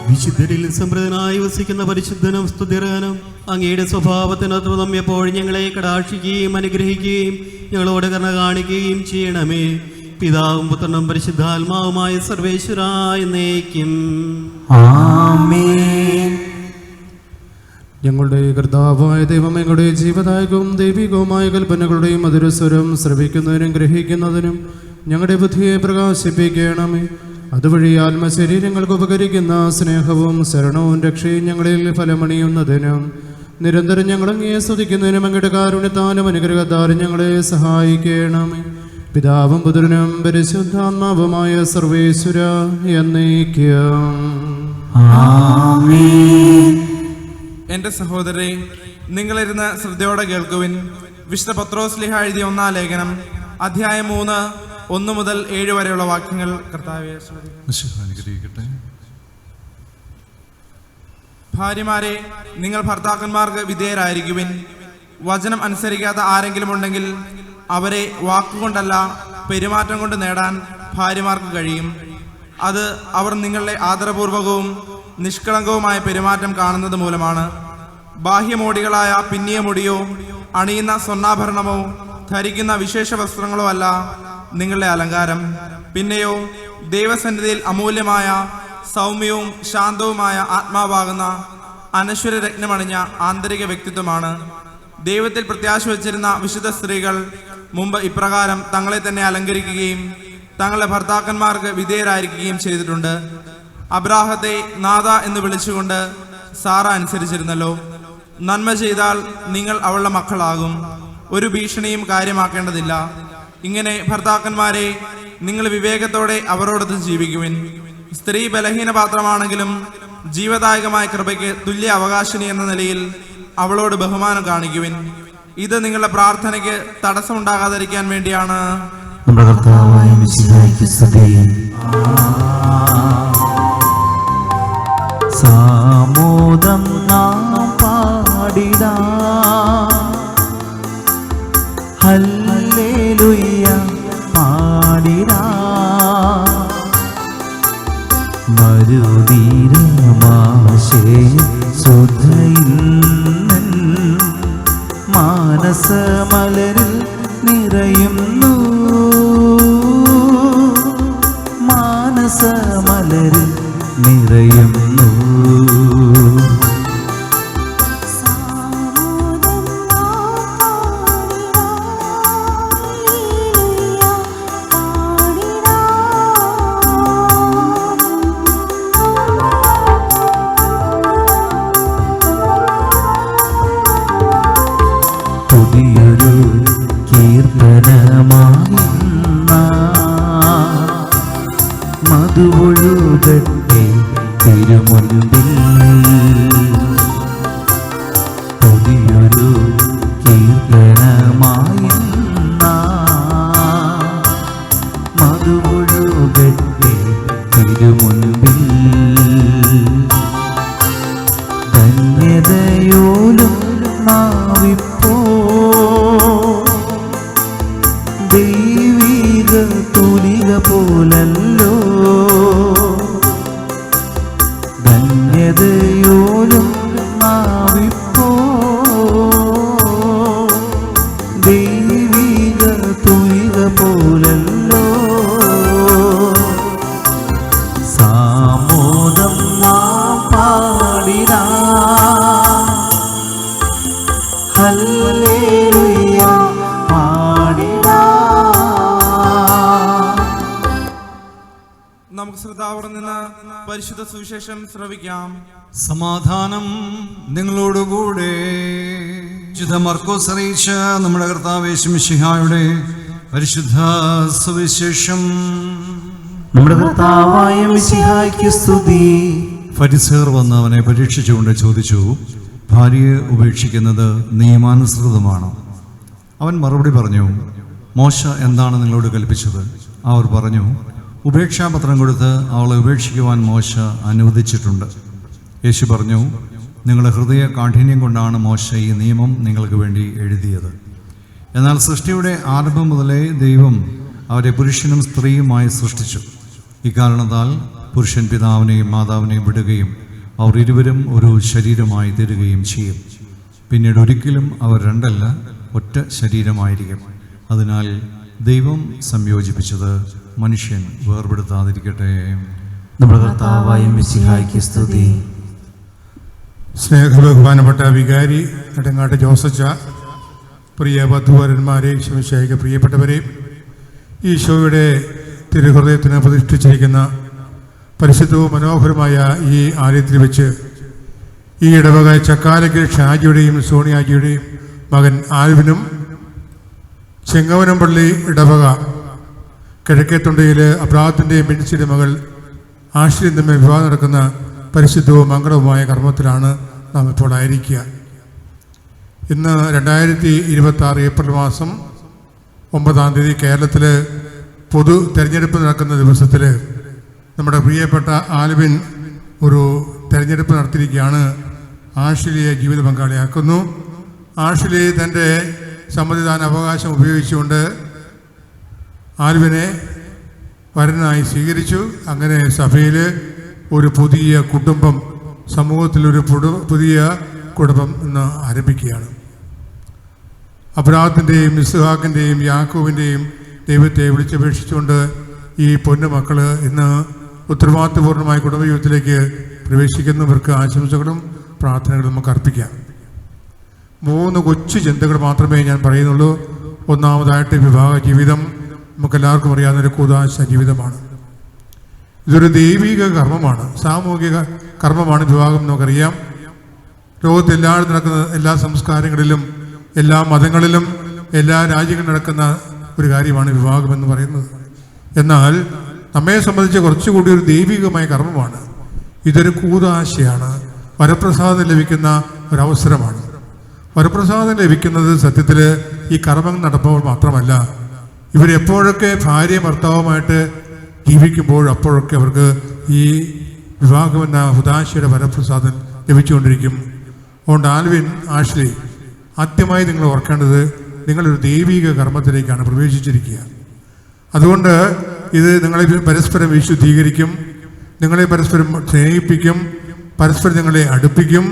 വിശുദ്ധരിൽ സമൃദ്ധനായി വസിക്കുന്ന പരിശുദ്ധനും സ്തുതിർഹനും അങ്ങയുടെ സ്വഭാവത്തിനൊത്ത് നമ്മെ എപ്പോഴും ഞങ്ങളെ കടാക്ഷിക്കുകയും അനുഗ്രഹിക്കുകയും ഞങ്ങളോട് കരുണ കാണിക്കുകയും ചെയ്യണമേ. പിതാവും പുത്രനും പരിശുദ്ധാത്മാവുമായ സർവേശ്വരാ എന്നേക്കും. ആമേൻ. ഞങ്ങളുടെ കർത്താവായ ദൈവം, ഞങ്ങളുടെ ജീവദായകവും ദൈവികവുമായ കൽപ്പനകളുടെയും മധുരസ്വരം ശ്രവിക്കുന്നതിനും ഗ്രഹിക്കുന്നതിനും ഞങ്ങളുടെ ബുദ്ധിയെ പ്രകാശിപ്പിക്കണമേ. അതുവഴി ആത്മശരീരങ്ങൾക്ക് ഉപകരിക്കുന്ന സ്നേഹവും ശരണവും രക്ഷയും ഞങ്ങളിൽ ഫലമണിയുന്നതിനും നിരന്തരം ഞങ്ങളങ്ങയെ സ്തുതിക്കുന്നതിനും അങ്ങയുടെ കാരുണ്യത്താലും അനുഗ്രഹത്താലും ഞങ്ങളെ സഹായിക്കണമേ. പിതാവും പുത്രനും പരിശുദ്ധാത്മാവുമായ സർവേശ്വര എന്നേക്കും. എൻ്റെ സഹോദരരെ, നിങ്ങളിരുന്ന് ശ്രദ്ധയോടെ കേൾക്കുവിൻ. വിശുദ്ധ പത്രോസ് ലീഹ എഴുതിയ 1-ാം ലേഖനം അധ്യായം 3 1 മുതൽ 7 വരെയുള്ള വാക്യങ്ങൾ. കർത്താവേ അനുഗ്രഹിക്കട്ടെ. ഭാര്യമാരെ, നിങ്ങൾ ഭർത്താക്കന്മാർക്ക് വിധേയരായിരിക്കുവിൻ. വചനം അനുസരിക്കാത്ത ആരെങ്കിലും ഉണ്ടെങ്കിൽ അവരെ വാക്കുകൊണ്ടല്ല പെരുമാറ്റം കൊണ്ട് നേടാൻ ഭാര്യമാർക്ക് കഴിയും. അത് അവർ നിങ്ങളുടെ ആദരപൂർവകവും നിഷ്കളങ്കവുമായ പെരുമാറ്റം കാണുന്നത് മൂലമാണ്. ബാഹ്യമോടികളായ പിന്നിയ മുടിയോ അണിയുന്ന സ്വർണ്ണാഭരണമോ ധരിക്കുന്ന വിശേഷ വസ്ത്രങ്ങളോ അല്ല നിങ്ങളുടെ അലങ്കാരം. പിന്നെയോ ദൈവസന്നിധിയിൽ അമൂല്യമായ സൗമ്യവും ശാന്തവുമായ ആത്മാവാകുന്ന അനശ്വര രത്നമണിഞ്ഞ ആന്തരിക വ്യക്തിത്വമാണ്. ദൈവത്തിൽ പ്രത്യാശ വച്ചിരുന്ന വിശുദ്ധ സ്ത്രീകൾ മുമ്പ് ഇപ്രകാരം തങ്ങളെ തന്നെ അലങ്കരിക്കുകയും തങ്ങളുടെ ഭർത്താക്കന്മാർക്ക് വിധേയരായിരിക്കുകയും ചെയ്തിട്ടുണ്ട്. അബ്രാഹത്തെ നാഥ എന്ന് വിളിച്ചുകൊണ്ട് സാറ അനുസരിച്ചിരുന്നല്ലോ. നന്മ ചെയ്താൽ നിങ്ങൾ അവളുടെ മക്കളാകും. ഒരു ഭീഷണിയും കാര്യമാക്കേണ്ടതില്ല. ഇങ്ങനെ ഭർത്താക്കന്മാരെ, നിങ്ങൾ വിവേകത്തോടെ അവരോടൊത്ത് ജീവിക്കുവിൻ. സ്ത്രീ ബലഹീന പാത്രമാണെങ്കിലും ജീവദായകമായ കൃപയ്ക്ക് തുല്യ അവകാശിനി എന്ന നിലയിൽ അവളോട് ബഹുമാനം കാണിക്കുവിൻ. ഇത് നിങ്ങളുടെ പ്രാർത്ഥനയ്ക്ക് തടസ്സമുണ്ടാകാതിരിക്കാൻ വേണ്ടിയാണ്. സാമോദം നാം പാടിടാ, ഹല്ലേലൂയ പാടിടാ. മരുനീരമാശയ സുധയിൽ മാനസമലരിൽ നിറയുന്നു, മാനസമലരിൽ നിറയുന്നു. പുതിയൊരു കീർത്തനമായി മധുവൊഴുകട്ടെ തിരുമുൻപിൽ. പുതിയൊരു കീർത്തനമായി മധുവൊഴുകട്ടെ തിരുമുൻപിൽ. ധന്യതയോലും നാവിപ്പോ ദൈവിക തുലിക പോലല്ലോ. ധന്യതയോലും നാവിപ്പോ ദൈവിക തുലിക പോലല്ലോ. സാമോദം നാം പാടിടാ, ഹല്ലേലൂയ പാടിടാ. നമുക്ക് ശ്രദ്ധാപൂർവം നിന്ന് പരിശുദ്ധ സുവിശേഷം ശ്രവിക്കാം. സമാധാനം നിങ്ങളോടുകൂടെ. വിശുദ്ധ മർക്കോസ് അറിയിച്ച നമ്മുടെ കർത്താവ് യേശു മിശിഹായുടെ പരിശുദ്ധ സുവിശേഷം. നമ്മുടെ കർത്താവായ മിശിഹായ്ക്ക് സ്തുതി. ഫരിസേർ വന്ന് അവനെ പരീക്ഷിച്ചുകൊണ്ട് ചോദിച്ചു, ഭാര്യയെ ഉപേക്ഷിക്കുന്നത് നിയമാനുസൃതമാണോ? അവൻ മറുപടി പറഞ്ഞു, മോശ എന്താണ് നിങ്ങളോട് കൽപ്പിച്ചത്? അവർ പറഞ്ഞു, ഉപേക്ഷാപത്രം കൊടുത്ത് അവളെ ഉപേക്ഷിക്കുവാൻ മോശ അനുവദിച്ചിട്ടുണ്ട്. യേശു പറഞ്ഞു, നിങ്ങളുടെ ഹൃദയ കാഠിന്യം കൊണ്ടാണ് മോശ ഈ നിയമം നിങ്ങൾക്ക് വേണ്ടി എഴുതിയത്. എന്നാൽ സൃഷ്ടിയുടെ ആരംഭം മുതലേ ദൈവം അവരെ പുരുഷനും സ്ത്രീയുമായി സൃഷ്ടിച്ചു. ഇക്കാരണത്താൽ പുരുഷൻ പിതാവിനെയും മാതാവിനെയും വിടുകയും അവർ ഇരുവരും ഒരു ശരീരമായി തീരുകയും ചെയ്യും. പിന്നീട് ഒരിക്കലും അവർ രണ്ടല്ല, ഒറ്റ ശരീരമായിരിക്കും. അതിനാൽ ദൈവം സംയോജിപ്പിച്ചത് മനുഷ്യൻ വേർപെടുത്താതിരിക്കട്ടെ. നമ്മുടെ കർത്താവായ മിശിഹായ്ക്ക് സ്തുതി. സ്നേഹബഹുമാനപ്പെട്ട വികാരി നെടുങ്ങാട്ട് ജോസച്ച, പ്രിയ വധുവരന്മാരെ, ഈശോയ്ക്ക് പ്രിയപ്പെട്ടവരെ, ഈശോയുടെ തിരുഹൃദയത്തിന് പ്രതിഷ്ഠിച്ചിരിക്കുന്ന പരിശുദ്ധവും മനോഹരമായ ഈ ആലയത്തിൽ വെച്ച് ഈ ഇടവക ചക്കാലയ്ക്ക് ഷാജിയുടെയും സോണിയാജിയുടെയും മകൻ ആൽവിനും ചെങ്ങവനംപള്ളി ഇടവക കിഴക്കേത്തൊണ്ടയിൽ അബ്രാഹത്തിൻ്റെയും ബെൻസിയുടെ മകൾ ആശ്രിയും തമ്മിൽ വിവാഹം നടക്കുന്ന പരിശുദ്ധവും മംഗളവുമായ കർമ്മത്തിലാണ് നാം ഇപ്പോൾ ആയിരിക്കുക. ഇന്ന് 2026 ഏപ്രിൽ മാസം 9-ാം തീയതി കേരളത്തിൽ പൊതു തെരഞ്ഞെടുപ്പ് നടക്കുന്ന ദിവസത്തിൽ നമ്മുടെ പ്രിയപ്പെട്ട ആൽവിൻ ഒരു തെരഞ്ഞെടുപ്പ് നടത്തിയിരിക്കുകയാണ്. ആഷിലിയെ ജീവിത പങ്കാളിയാക്കുന്നു. ആഷിലി തൻ്റെ സമ്മതിദാന അവകാശം ഉപയോഗിച്ചുകൊണ്ട് ആൽവിനെ വരനായി സ്വീകരിച്ചു. അങ്ങനെ സഭയിൽ ഒരു പുതിയ കുടുംബം, സമൂഹത്തിലൊരു പുതിയ കുടുംബം ഇന്ന് ആരംഭിക്കുകയാണ്. അബ്രാഹത്തിൻ്റെയും ഇസ്ഹാക്കിൻ്റെയും യാക്കോബിൻ്റെയും ദൈവത്തെ വിളിച്ചപേക്ഷിച്ചുകൊണ്ട് ഈ പൊന്നുമക്കൾ ഇന്ന് ഉത്തരവാദിത്വപൂർണ്ണമായ കുടുംബജീവിതത്തിലേക്ക് പ്രവേശിക്കുന്നവർക്ക് ആശംസകളും പ്രാർത്ഥനകളും നമുക്ക് അർപ്പിക്കാം. 3 കൊച്ചു ചിന്തകൾ മാത്രമേ ഞാൻ പറയുന്നുള്ളൂ. ഒന്നാമതായിട്ട് വിവാഹ ജീവിതം നമുക്കെല്ലാവർക്കും അറിയാവുന്നൊരു കൂദാശ ജീവിതമാണ്. ഇതൊരു ദൈവിക കർമ്മമാണ്, സാമൂഹിക കർമ്മമാണ് വിവാഹം. നമുക്കറിയാം, ലോകത്തെല്ലായിടത്തും നടക്കുന്ന എല്ലാ സംസ്കാരങ്ങളിലും എല്ലാ മതങ്ങളിലും എല്ലാ രാജ്യങ്ങളിലും നടക്കുന്ന ഒരു കാര്യമാണ് വിവാഹം എന്ന് പറയുന്നത്. എന്നാൽ നമ്മെ സംബന്ധിച്ച് കുറച്ചുകൂടി ഒരു ദൈവികമായ കർമ്മമാണ്. ഇതൊരു കൂദാശയാണ്, വരപ്രസാദം ലഭിക്കുന്ന ഒരവസരമാണ്. വരപ്രസാദം ലഭിക്കുന്നത് സത്യത്തിൽ ഈ കർമ്മം നടത്തുമ്പോൾ മാത്രമല്ല, ഇവരെപ്പോഴൊക്കെ ഭാര്യ ഭർത്താവുമായിട്ട് ജീവിക്കുമ്പോൾ അപ്പോഴൊക്കെ അവർക്ക് ഈ വിവാഹമെന്ന ഹുദാശയുടെ വരപ്രസാദം ലഭിച്ചുകൊണ്ടിരിക്കും. അതുകൊണ്ട് ആൽവിൻ, ആഷ്ലി, ആദ്യമായി നിങ്ങൾ ഓർക്കേണ്ടത് നിങ്ങളൊരു ദൈവിക കർമ്മത്തിലേക്കാണ് പ്രവേശിച്ചിരിക്കുക. അതുകൊണ്ട് ഇത് നിങ്ങളെ പരസ്പരം വിശുദ്ധീകരിക്കും, നിങ്ങളെ പരസ്പരം സ്നേഹിപ്പിക്കും, പരസ്പരം നിങ്ങളെ അടുപ്പിക്കും.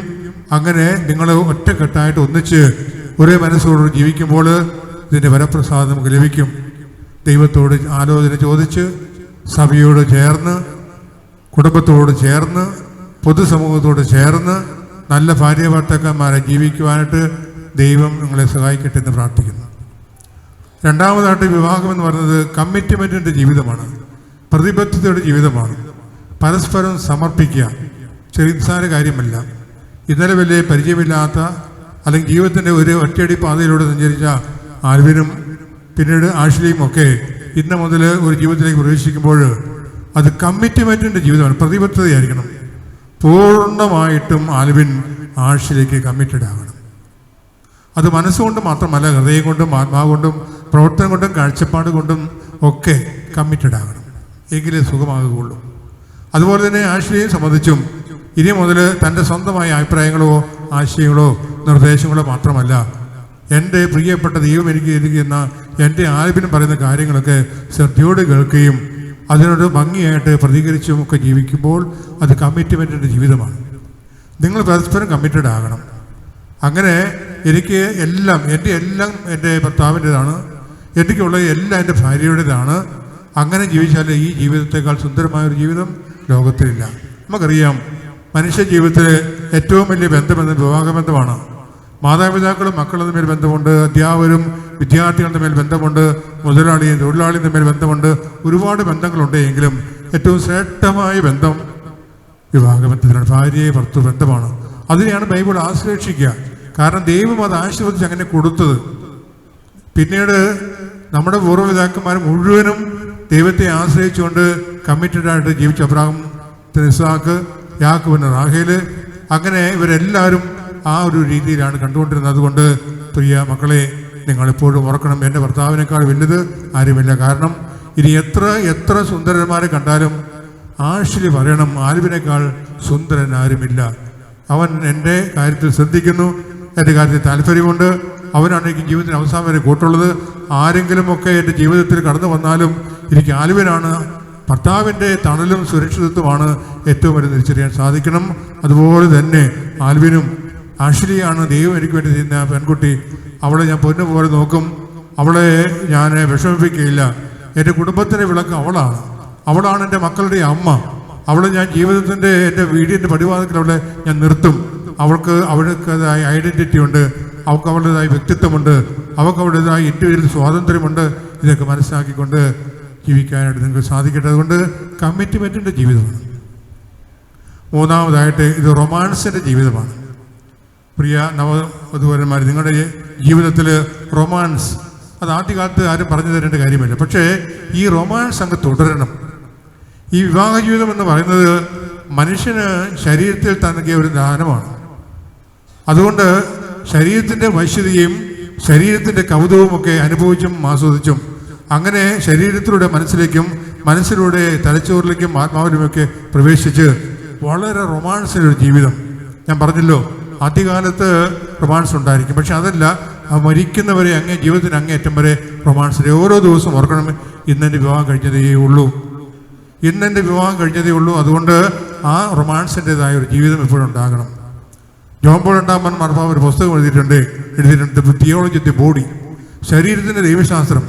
അങ്ങനെ നിങ്ങൾ ഒറ്റക്കെട്ടായിട്ട് ഒന്നിച്ച് ഒരേ മനസ്സോട് ജീവിക്കുമ്പോൾ ഇതിൻ്റെ വരപ്രസാദം നമുക്ക് ലഭിക്കും. ദൈവത്തോട് ആലോചന ചോദിച്ച്, സഭയോട് ചേർന്ന്, കുടുംബത്തോട് ചേർന്ന്, പൊതുസമൂഹത്തോട് ചേർന്ന് നല്ല ഭാര്യ ഭർത്താക്കന്മാരെ ജീവിക്കുവാനായിട്ട് ദൈവം നിങ്ങളെ സഹായിക്കട്ടെ എന്ന് പ്രാർത്ഥിക്കുന്നു. രണ്ടാമതായിട്ട് വിവാഹം എന്ന് പറയുന്നത് കമ്മിറ്റ്മെൻറ്റിൻ്റെ ജീവിതമാണ്, പ്രതിബദ്ധതയുടെ ജീവിതമാണ്. പരസ്പരം സമർപ്പിക്കുക ചെറിയ കാര്യമല്ല. ഇന്നലെ വലിയ പരിചയമില്ലാത്ത അല്ലെങ്കിൽ ജീവിതത്തിൻ്റെ ഒരു ഒറ്റയടി പാതയിലൂടെ സഞ്ചരിച്ച ആൽവിനും പിന്നീട് ആഷ്ലിയും ഒക്കെ ഇന്ന് മുതൽ ഒരു ജീവിതത്തിലേക്ക് പ്രവേശിക്കുമ്പോൾ അത് കമ്മിറ്റ്മെൻറ്റിൻ്റെ ജീവിതമാണ്, പ്രതിബദ്ധതയായിരിക്കണം. പൂർണ്ണമായിട്ടും ആൽവിൻ ആഷിലേക്ക് കമ്മിറ്റഡ് ആകണം. അത് മനസ്സുകൊണ്ട് മാത്രമല്ല, ഹൃദയം കൊണ്ടും ആത്മാവ് കൊണ്ടും പ്രവർത്തനം കൊണ്ടും കാഴ്ചപ്പാട് കൊണ്ടും ഒക്കെ കമ്മിറ്റഡ് ആകണം, എങ്കിലേ സുഖമാകുകയുള്ളൂ. അതുപോലെ തന്നെ ആഷിലിയെ സംബന്ധിച്ചും ഇനി മുതൽ തൻ്റെ സ്വന്തമായ അഭിപ്രായങ്ങളോ ആശയങ്ങളോ നിർദ്ദേശങ്ങളോ മാത്രമല്ല, എൻ്റെ പ്രിയപ്പെട്ട ദൈവം എനിക്ക് ഇരിക്കുന്ന എൻ്റെ ആൽവിൻ പറയുന്ന കാര്യങ്ങളൊക്കെ ശ്രദ്ധയോട് കേൾക്കുകയും അതിനോട് ഭംഗിയായിട്ട് പ്രതികരിച്ചും ഒക്കെ ജീവിക്കുമ്പോൾ അത് കമ്മിറ്റ്മെൻറ്റിൻ്റെ ജീവിതമാണ്. നിങ്ങൾ പരസ്പരം കമ്മിറ്റഡ് ആകണം. അങ്ങനെ എനിക്ക് എല്ലാം എൻ്റെ ഭർത്താവിൻ്റെതാണ്, എനിക്കുള്ള എല്ലാം എൻ്റെ ഭാര്യയുടേതാണ്. അങ്ങനെ ജീവിച്ചാൽ ഈ ജീവിതത്തെക്കാൾ സുന്ദരമായൊരു ജീവിതം ലോകത്തിലില്ല. നമുക്കറിയാം, മനുഷ്യ ജീവിതത്തിൽ ഏറ്റവും വലിയ ബന്ധമെന്ന് വിവാഹബന്ധമാണ്. മാതാപിതാക്കളും മക്കളും തമ്മിൽ ബന്ധമുണ്ട്, അധ്യാപകരും വിദ്യാർത്ഥികളും തമ്മിൽ ബന്ധമുണ്ട്, മുതലാളിയും തൊഴിലാളിയും തമ്മിൽ ബന്ധമുണ്ട്. ഒരുപാട് ബന്ധങ്ങളുണ്ട്. എങ്കിലും ഏറ്റവും ശ്രേഷ്ഠമായ ബന്ധം വിവാഹബന്ധത്തിലാണ്, ഭാര്യയെ ഭർത്തൃ ബന്ധമാണ്. അതിനെയാണ് ബൈബിൾ ആശ്ലേഷിക്കുക. കാരണം ദൈവം അത് ആശീർവദിച്ച് അങ്ങനെ കൊടുത്തത്. പിന്നീട് നമ്മുടെ പൂർവ്വപിതാക്കന്മാർ മുഴുവനും ദൈവത്തെ ആശ്രയിച്ചുകൊണ്ട് കമ്മിറ്റഡായിട്ട് ജീവിച്ച അബ്രാഹത്തിന് ഇസ്ഹാക്ക്, യാക്കോബിന് റാഹേല്, അങ്ങനെ ഇവരെല്ലാവരും ആ ഒരു രീതിയിലാണ് കണ്ടുകൊണ്ടിരുന്നത്. അതുകൊണ്ട് പ്രിയ മക്കളെ, നിങ്ങളെപ്പോഴും ഓർക്കണം, എൻ്റെ ഭർത്താവിനേക്കാൾ വലുത് ആരുമില്ല. കാരണം ഇനി എത്ര സുന്ദരന്മാരെ കണ്ടാലും ആഷിലി പറയണം, ആൽവിനേക്കാൾ സുന്ദരൻ ആരുമില്ല. അവൻ എൻ്റെ കാര്യത്തിൽ ശ്രദ്ധിക്കുന്നു, എൻ്റെ കാര്യത്തിൽ താല്പര്യമുണ്ട്, അവനാണ് എനിക്ക് ജീവിതത്തിന് അവസാനം വരെ കൂട്ടുള്ളത്. ആരെങ്കിലുമൊക്കെ എൻ്റെ ജീവിതത്തിൽ കടന്നു വന്നാലും എനിക്ക് ആൽവിനാണ്, ഭർത്താവിൻ്റെ തണലും സുരക്ഷിതത്വമാണ് ഏറ്റവും വരെ തിരിച്ചറിയാൻ സാധിക്കണം. അതുപോലെ തന്നെ ആൽവിനും ആഷിലിയാണ് ദൈവം എനിക്ക് വേണ്ടി ചെയ്യുന്ന പെൺകുട്ടി. അവളെ ഞാൻ പൊന്നു പോലെ നോക്കും, അവളെ ഞാൻ വിഷമിപ്പിക്കുകയില്ല. എൻ്റെ കുടുംബത്തിൻ്റെ വിളക്ക് അവളാണ് എൻ്റെ മക്കളുടെ അമ്മ. അവളെ ഞാൻ ജീവിതത്തിൻ്റെ എൻ്റെ വീടിൻ്റെ പടിവാതിൽക്കൽ അവളെ ഞാൻ നിർത്തും. അവൾക്കതായ ഐഡൻറ്റിറ്റി ഉണ്ട്, അവൾക്ക് അവളുടേതായ വ്യക്തിത്വമുണ്ട്, അവൾക്ക് അവളുടേതായ ഇൻഡിവിജ്വൽ സ്വാതന്ത്ര്യമുണ്ട്. ഇതൊക്കെ മനസ്സിലാക്കിക്കൊണ്ട് ജീവിക്കാനായിട്ട് നിങ്ങൾക്ക് സാധിക്കട്ടെ. അതുകൊണ്ട് കമ്മിറ്റ്മെൻറ്റിൻ്റെ ജീവിതമാണ്. മൂന്നാമതായിട്ട് ഇത് റൊമാൻസിൻ്റെ ജീവിതമാണ്. പ്രിയ നവവധൂവരന്മാർ, നിങ്ങളുടെ ജീവിതത്തിൽ റൊമാൻസ് അത് ആദ്യകാലത്ത് ആരും പറഞ്ഞു തരേണ്ട കാര്യമില്ല. പക്ഷേ ഈ റൊമാൻസ് അങ്ങ് തുടരണം. ഈ വിവാഹ ജീവിതം എന്ന് പറയുന്നത് മനുഷ്യന് ശരീരത്തിൽ നൽകിയ ഒരു ദാനമാണ്. അതുകൊണ്ട് ശരീരത്തിൻ്റെ വശ്യതയും ശരീരത്തിൻ്റെ കൗതുകവുമൊക്കെ അനുഭവിച്ചും ആസ്വദിച്ചും അങ്ങനെ ശരീരത്തിലൂടെ മനസ്സിലേക്കും മനസ്സിലൂടെ തലച്ചോറിലേക്കും ആത്മാവിലുമൊക്കെ പ്രവേശിച്ച് വളരെ റൊമാൻസിലൊരു ജീവിതം. ഞാൻ പറഞ്ഞല്ലോ, ആദ്യകാലത്ത് റൊമാൻസ് ഉണ്ടായിരിക്കും. പക്ഷെ അതല്ല, മരിക്കുന്നവരെ ജീവിതത്തിന് അങ്ങേയറ്റം വരെ റൊമാൻസിലെ ഓരോ ദിവസവും ഓർക്കണം, ഇന്നെൻ്റെ വിവാഹം കഴിഞ്ഞതേ ഉള്ളൂ, ഇന്നെൻ്റെ വിവാഹം കഴിഞ്ഞതേ ഉള്ളൂ. അതുകൊണ്ട് ആ റൊമാൻസിൻ്റെതായ ഒരു ജീവിതം എപ്പോഴും ഉണ്ടാകണം. ജോൺ പോൾ രണ്ടാമൻ മാർപ്പാപ്പ ഒരു പുസ്തകം എഴുതിയിട്ടുണ്ട് തിയോളജി ഓഫ് ദി ബോഡി, ശരീരത്തിൻ്റെ ദൈവശാസ്ത്രം.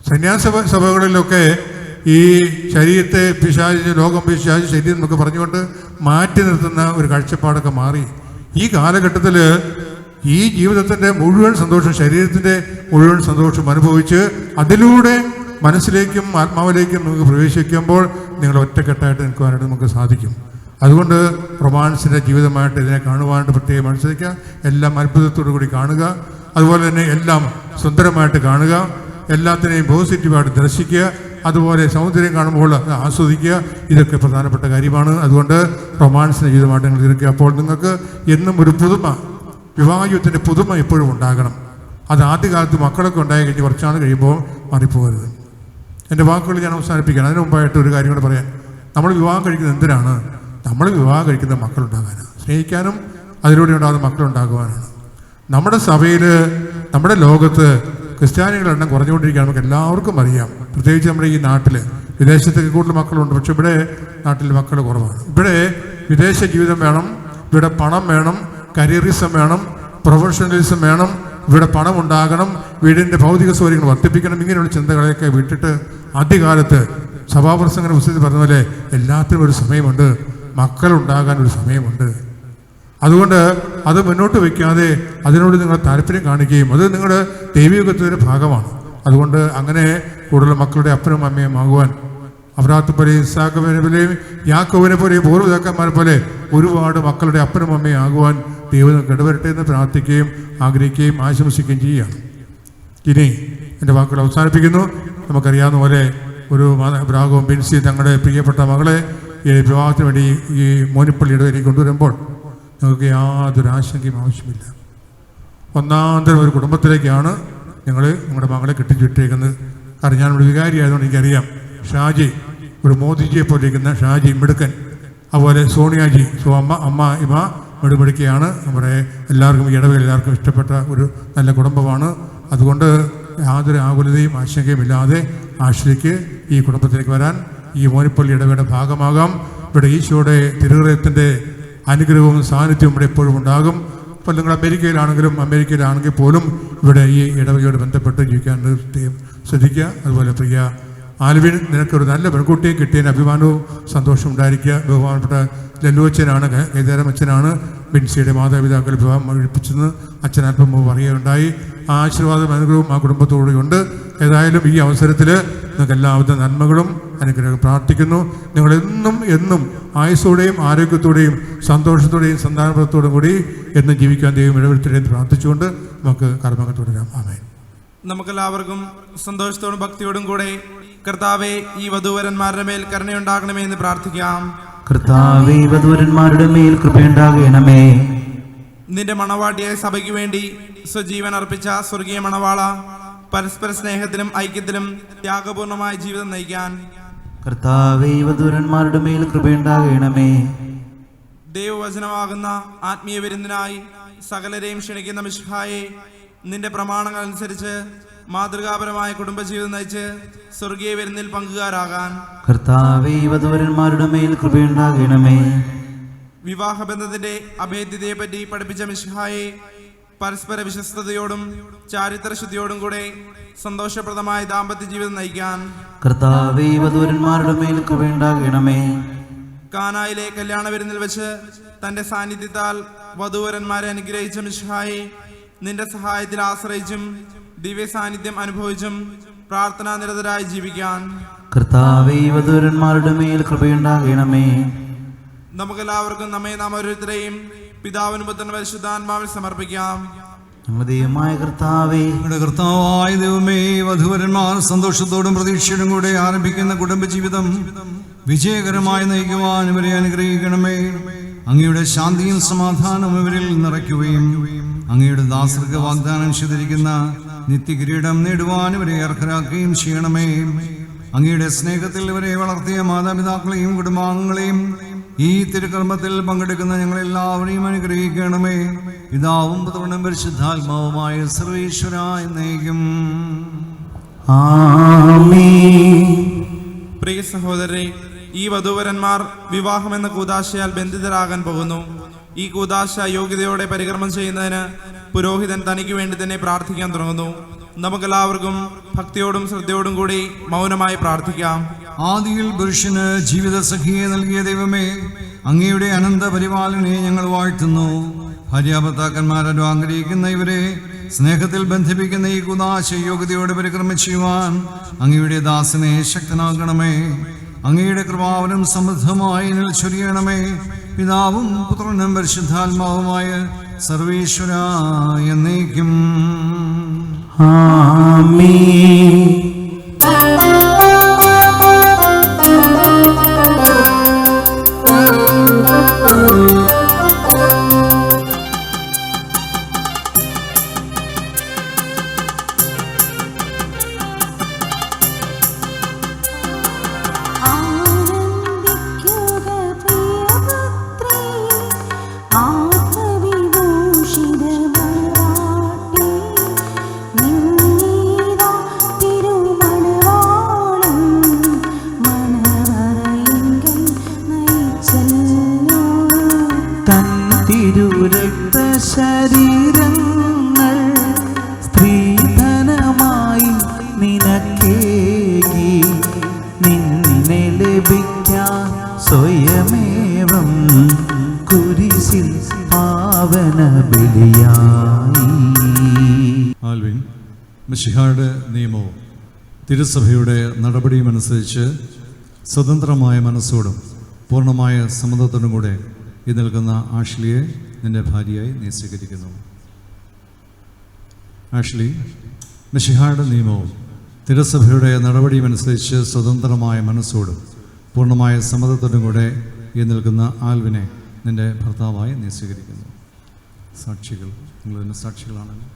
സന്യാസ സഭകളിലൊക്കെ ഈ ശരീരത്തെ പിശാച്, ലോകം പിശാച്, ശരീരം എന്നൊക്കെ പറഞ്ഞുകൊണ്ട് മാറ്റി നിർത്തുന്ന ഒരു കാഴ്ചപ്പാടൊക്കെ മാറി. ഈ കാലഘട്ടത്തിൽ ഈ ജീവിതത്തിൻ്റെ മുഴുവൻ സന്തോഷം, ശരീരത്തിൻ്റെ മുഴുവൻ സന്തോഷം അനുഭവിച്ച് അതിലൂടെ മനസ്സിലേക്കും ആത്മാവിലേക്കും നമുക്ക് പ്രവേശിക്കുമ്പോൾ നിങ്ങൾ ഒറ്റക്കെട്ടായിട്ട് നിൽക്കുവാനായിട്ട് നമുക്ക് സാധിക്കും. അതുകൊണ്ട് റൊമാൻസിൻ്റെ ജീവിതമായിട്ട് ഇതിനെ കാണുവാനായിട്ട് പ്രത്യേകം മനസ്സിലാക്കുക. എല്ലാം അത്ഭുതത്തോടു കൂടി കാണുക. അതുപോലെ തന്നെ എല്ലാം സുന്ദരമായിട്ട് കാണുക, എല്ലാത്തിനെയും പോസിറ്റീവായിട്ട് ദർശിക്കുക. അതുപോലെ സൗന്ദര്യം കാണുമ്പോൾ ആസ്വദിക്കുക. ഇതൊക്കെ പ്രധാനപ്പെട്ട കാര്യമാണ്. അതുകൊണ്ട് റൊമാൻസിൻ്റെ ജീവിതമായിട്ട് നിങ്ങൾ തീർക്കുക. അപ്പോൾ നിങ്ങൾക്ക് എന്നും ഒരു പുതുമ, വിവാഹയുദ്ധത്തിൻ്റെ പുതുമ എപ്പോഴും ഉണ്ടാകണം. അത് ആദ്യകാലത്ത് മക്കളൊക്കെ ഉണ്ടായി കഴിഞ്ഞ് കുറച്ചാൾ കഴിയുമ്പോൾ മാറിപ്പോകരുത്. എൻ്റെ വാക്കുകൾ ഞാൻ അവസാനിപ്പിക്കണം. അതിന് മുമ്പായിട്ട് ഒരു കാര്യം കൂടെ പറയാം. നമ്മൾ വിവാഹം കഴിക്കുന്നത് എന്തിനാണ്? നമ്മൾ വിവാഹം കഴിക്കുന്ന മക്കളുണ്ടാകാനാണ്, സ്നേഹിക്കാനും അതിലൂടെ ഉണ്ടാകുന്ന മക്കളുണ്ടാകുവാനാണ്. നമ്മുടെ സഭയിൽ, നമ്മുടെ ലോകത്ത് ക്രിസ്ത്യാനികളുടെ എണ്ണം കുറഞ്ഞുകൊണ്ടിരിക്കുകയാണ്. നമുക്ക് എല്ലാവർക്കും അറിയാം. പ്രത്യേകിച്ച് നമ്മുടെ ഈ നാട്ടിൽ, വിദേശത്തൊക്കെ കൂടുതൽ മക്കളുണ്ട്, പക്ഷെ ഇവിടെ നാട്ടിൽ മക്കൾ കുറവാണ്. ഇവിടെ വിദേശ ജീവിതം വേണം, ഇവിടെ പണം വേണം, കരിയറിസം വേണം, പ്രൊഫഷണലിസം വേണം, ഇവിടെ പണം ഉണ്ടാകണം, വീടിൻ്റെ ഭൗതിക സൗകര്യങ്ങൾ വർദ്ധിപ്പിക്കണം. ഇങ്ങനെയുള്ള ചിന്തകളെയൊക്കെ വിട്ടിട്ട് ആദ്യകാലത്ത് സഭാപ്രസംഗ പുസ്തകത്തിൽ പറഞ്ഞ പോലെ എല്ലാത്തിനും ഒരു സമയമുണ്ട്, മക്കളുണ്ടാകാൻ ഒരു സമയമുണ്ട്. അതുകൊണ്ട് അത് മുന്നോട്ട് വയ്ക്കാതെ അതിനോട് നിങ്ങൾ താല്പര്യം കാണിക്കുകയും അത് നിങ്ങളുടെ ദൈവികത്വത്തിൻ്റെ ഭാഗമാണ്. അതുകൊണ്ട് അങ്ങനെ കൂടുതൽ മക്കളുടെ അപ്പനും അമ്മയും ആകുവാൻ അബ്രാഹാത്തെ പോലെയും ഇസ്ഹാക്കിനെ പോലെയും യാക്കോബിനെ പോലെയും പൂർവ്വപിതാക്കന്മാരെ പോലെ ഒരുപാട് മക്കളുടെ അപ്പനും അമ്മയും ആകുവാൻ ദൈവം ഇടവരട്ടെ എന്ന് പ്രാർത്ഥിക്കുകയും ആഗ്രഹിക്കുകയും ആശംസിക്കുകയും ചെയ്യുകയാണ്. ഇനി എൻ്റെ വാക്കുകൾ അവസാനിപ്പിക്കുന്നു. നമുക്കറിയാവുന്ന പോലെ ഒരു ബ്രാഗവും ബിൻസി തങ്ങളുടെ പ്രിയപ്പെട്ട മകളെ ഈ വിവാഹത്തിന് വേണ്ടി ഈ മോനിപ്പള്ളി ഇടവരേക്ക് കൊണ്ടുവരുമ്പോൾ നിങ്ങൾക്ക് യാതൊരു ആശങ്കയും ആവശ്യമില്ല. ഒന്നാന്തരം ഒരു കുടുംബത്തിലേക്കാണ് ഞങ്ങൾ നിങ്ങളുടെ മകളെ കെട്ടിച്ചുവിട്ടേക്കുന്നത്. കാരണം ഞാനൊരു വികാരിയായതുകൊണ്ട് എനിക്കറിയാം. ഷാജി, ഒരു മോദിജിയെ പോലെ ഇരിക്കുന്ന ഷാജി മിടുക്കൻ, അതുപോലെ സോണിയാജി, അമ്മ ഇമ മിടുമിടുക്കിയാണ്. നമ്മുടെ എല്ലാവർക്കും, ഈ ഇടവകൾ എല്ലാവർക്കും ഇഷ്ടപ്പെട്ട ഒരു നല്ല കുടുംബമാണ്. അതുകൊണ്ട് യാതൊരു ആകുലതയും ആശങ്കയും ഇല്ലാതെ ആശ്രയിക്ക് ഈ കുടുംബത്തിലേക്ക് വരാൻ, ഈ മോനിപ്പള്ളി ഇടവയുടെ ഭാഗമാകാം. ഇവിടെ ഈശോയുടെ തിരുഹൃദയത്തിൻ്റെ അനുഗ്രഹവും സാന്നിധ്യവും ഇവിടെ എപ്പോഴും ഉണ്ടാകും. ഇപ്പോൾ നിങ്ങൾ അമേരിക്കയിലാണെങ്കിൽ പോലും ഇവിടെ ഈ ഇടവകയോട് ബന്ധപ്പെട്ട് ജീവിക്കാൻ ശ്രദ്ധിക്കുക. അതുപോലെ പ്രിയ ആൽവിൻ, നിനക്കൊരു നല്ല പെൺകുട്ടിയെ കിട്ടിയതിന് അഭിമാനവും സന്തോഷവും ഉണ്ടായിരിക്കുക. ബഹുമാനപ്പെട്ട ലല്ലുവച്ചനാണ്, കേദാരം അച്ഛനാണ് ബിൻസിയുടെ മാതാപിതാക്കൾ വിവാഹം കഴിപ്പിച്ചെന്ന് അച്ഛൻ അല്പം മുമ്പ് പറയുകയുണ്ടായി. ആ ആശീർവാദം അനുഗ്രഹവും ആ കുടുംബത്തോടുകൂടിയുണ്ട്. ഏതായാലും ഈ അവസരത്തിൽ നിങ്ങൾക്ക് എല്ലാവിധ നന്മകളും അനുഗ്രഹം പ്രാർത്ഥിക്കുന്നു. നിങ്ങളെന്നും എന്നും ആയുസ്സോടെയും ആരോഗ്യത്തോടെയും സന്തോഷത്തോടെയും സന്താനത്തോടും കൂടി എന്നും ജീവിക്കാൻ ദൈവം ഇടവരുത്തരെന്ന് പ്രാർത്ഥിച്ചുകൊണ്ട് നമുക്ക് കർമ്മങ്ങൾ തുടരാം. ആമേൻ. നമുക്കെല്ലാവർക്കും സന്തോഷത്തോടും ഭക്തിയോടും കൂടെ കർത്താവെ, ഈ വധൂവരന്മാരുടെ മേൽ കരുണയുണ്ടാകണമേ എന്ന് പ്രാർത്ഥിക്കാം. കർത്താവേ, വധൂവരന്മാരുടെ മേൽ കൃപയുണ്ടാകണമേ. നിന്റെ മണവാട്ടിയായ സഭയ്ക്ക് വേണ്ടി സ്വജീവൻ അർപ്പിച്ച സ്വർഗീയ മണവാള, പരസ്പര സ്നേഹത്തിലും ഐക്യത്തിലും ത്യാഗപൂർണമായ ജീവിതം നയിക്കാൻ കർത്താവേ, വധൂവരന്മാരുടെ മേൽ കൃപയുണ്ടാകണമേ. ദൈവവചനമാകുന്ന ആത്മീയ വിരുന്നിനായി സകലരെയും ക്ഷണിക്കുന്ന മിശിഹായെ, നിന്റെ പ്രമാണങ്ങൾ അനുസരിച്ച് മാതൃകാപരമായ കുടുംബജീവിതം നയിച്ച് സ്വർഗീയ വിരുന്നിൽ പങ്കുകാരാകാൻ കർത്താവേ, വധൂവരന്മാരുടെ മേൽ കൃപയുണ്ടാകണമേ. വിവാഹബന്ധത്തിന്റെ അഭേദ്യതയെ പറ്റി പഠിപ്പിച്ച മിശിഹായെ, പരസ്പര വിശ്വസ്തയോടും ചാരിത്രശുദ്ധിയോടും കൂടെ സന്തോഷപ്രദമായ ദാമ്പത്യ ജീവിതം നയിക്കാൻ കർത്താവേ, വധൂവരന്മാരുടെ മേൽ കൃപയുണ്ടാകണമേ. കാനായിലെ കല്യാണ വിരുന്നിൽ വെച്ച് തന്റെ സാന്നിധ്യത്താൽ വധൂവരന്മാരെ അനുഗ്രഹിച്ച മിശിഹായെ, നിന്റെ സഹായത്തിൽ ആശ്രയിച്ചും ദിവ്യ സാന്നിധ്യം അനുഭവിച്ചും പ്രാർത്ഥനാ നിരതരായി ജീവിക്കാൻ കർത്താവേ, വധൂവരന്മാരുടെ മേൽ കൃപയുണ്ടാകണമേ. നമുക്കെല്ലാവർക്കും നാം ഓരോരുത്തരെയും പിതാവിനും പുത്രനും പരിശുദ്ധാത്മാവിൽ സമർപ്പിക്കാം. ഞങ്ങളുടെ ദൈവമായ കർത്താവേ, ഞങ്ങളുടെ കർത്താവായ ദൈവമേ, വധുവരന്മാർ സന്തോഷത്തോടും പ്രതീക്ഷയോടും കൂടെ ആരംഭിക്കുന്ന കുടുംബജീവിതം വിജയകരമായി നയിക്കുവാൻ ഇവരെ അനുഗ്രഹിക്കണമേ. അങ്ങയുടെ ശാന്തിയും സമാധാനവും ഇവരിൽ നിറയ്ക്കുകയും അങ്ങയുടെ ദാസർക്ക് വാഗ്ദാനം ചെയ്തിരിക്കുന്ന നിത്യകിരീടം നേടുവാൻ ഇവരെ അർഹരാക്കുകയും ചെയ്യണമേ. അങ്ങയുടെ സ്നേഹത്തിൽ ഇവരെ വളർത്തിയ മാതാപിതാക്കളെയും കുടുംബാംഗങ്ങളെയും ഈ തിരുക്കർമ്മത്തിൽ പങ്കെടുക്കുന്ന ഞങ്ങളെല്ലാവരെയും അനുഗ്രഹിക്കണമേ. പിതാവും പുത്രനും പരിശുദ്ധാത്മാവുമായ സർവേശ്വര എന്നേക്കും ആമേൻ. പ്രിയ സഹോദരരെ, ഈ വധൂവരന്മാർ വിവാഹമെന്ന കൂദാശയാൽ ബന്ധിതരാകാൻ പോകുന്നു. ഈ കൂദാശ യോഗ്യതയോടെ പരികർമ്മം ചെയ്യുന്നതിന് പുരോഹിതൻ തനിക്ക് വേണ്ടി തന്നെ പ്രാർത്ഥിക്കാൻ തുടങ്ങുന്നു. നമുക്കെല്ലാവർക്കും ഭക്തിയോടും ശ്രദ്ധയോടും കൂടി മൗനമായി പ്രാർത്ഥിക്കാം. ആദിയിൽ പുരുഷന് ജീവിത സഖിയെ നൽകിയ ദൈവമേ, അങ്ങയുടെ അനന്ത പരിപാലനയെ ഞങ്ങൾ വാഴ്ത്തുന്നു. ഭാര്യാഭർത്താക്കന്മാരും ആഗ്രഹിക്കുന്ന ഇവരെ സ്നേഹത്തിൽ ബന്ധിപ്പിക്കുന്ന ഈ കൂദാശ യോഗ്യതയോടെ പരിക്രമം ചെയ്യുവാൻ അങ്ങയുടെ ദാസനെ ശക്തനാക്കണമേ. അങ്ങയുടെ കൃപാവനം സമൃദ്ധമായി ചൊരിയണമേ. പിതാവും പുത്രനും പരിശുദ്ധാത്മാവുമായ സർവേശ്വര എന്നേക്കും ആമേൻ. ശരീരങ്ങൾ സ്ത്രീധനമായി നിനക്കേകി നിന്നെ ലഭിക്കാൻ സ്വയമേവം കുരിശിൽ പാവന ബലിയായി. ആൽവിൻ മിശിഹായുടെ നിയമവും തിരുസഭയുടെ നടപടിയും അനുസരിച്ച് സ്വതന്ത്രമായ മനസ്സോടും പൂർണ്ണമായ സമ്മതത്തോടും കൂടെ ഈ നിൽക്കുന്ന ആഷ്ലിയെ നിന്റെ ഭാര്യയായി നീ സ്വീകരിക്കുന്നു. ആഷ്ലി, മിശിഹായുടെ നിയമവും തിരുസഭയുടെ നടപടിയും അനുസരിച്ച് സ്വതന്ത്രമായ മനസ്സോടും പൂർണ്ണമായ സമ്മതത്തോടും കൂടെ ഈ നിൽക്കുന്ന ആൽവിനെ നിന്റെ ഭർത്താവായി നീ സ്വീകരിക്കുന്നു. സാക്ഷികൾ, നിങ്ങളിതിൻ്റെ സാക്ഷികളാണല്ലോ.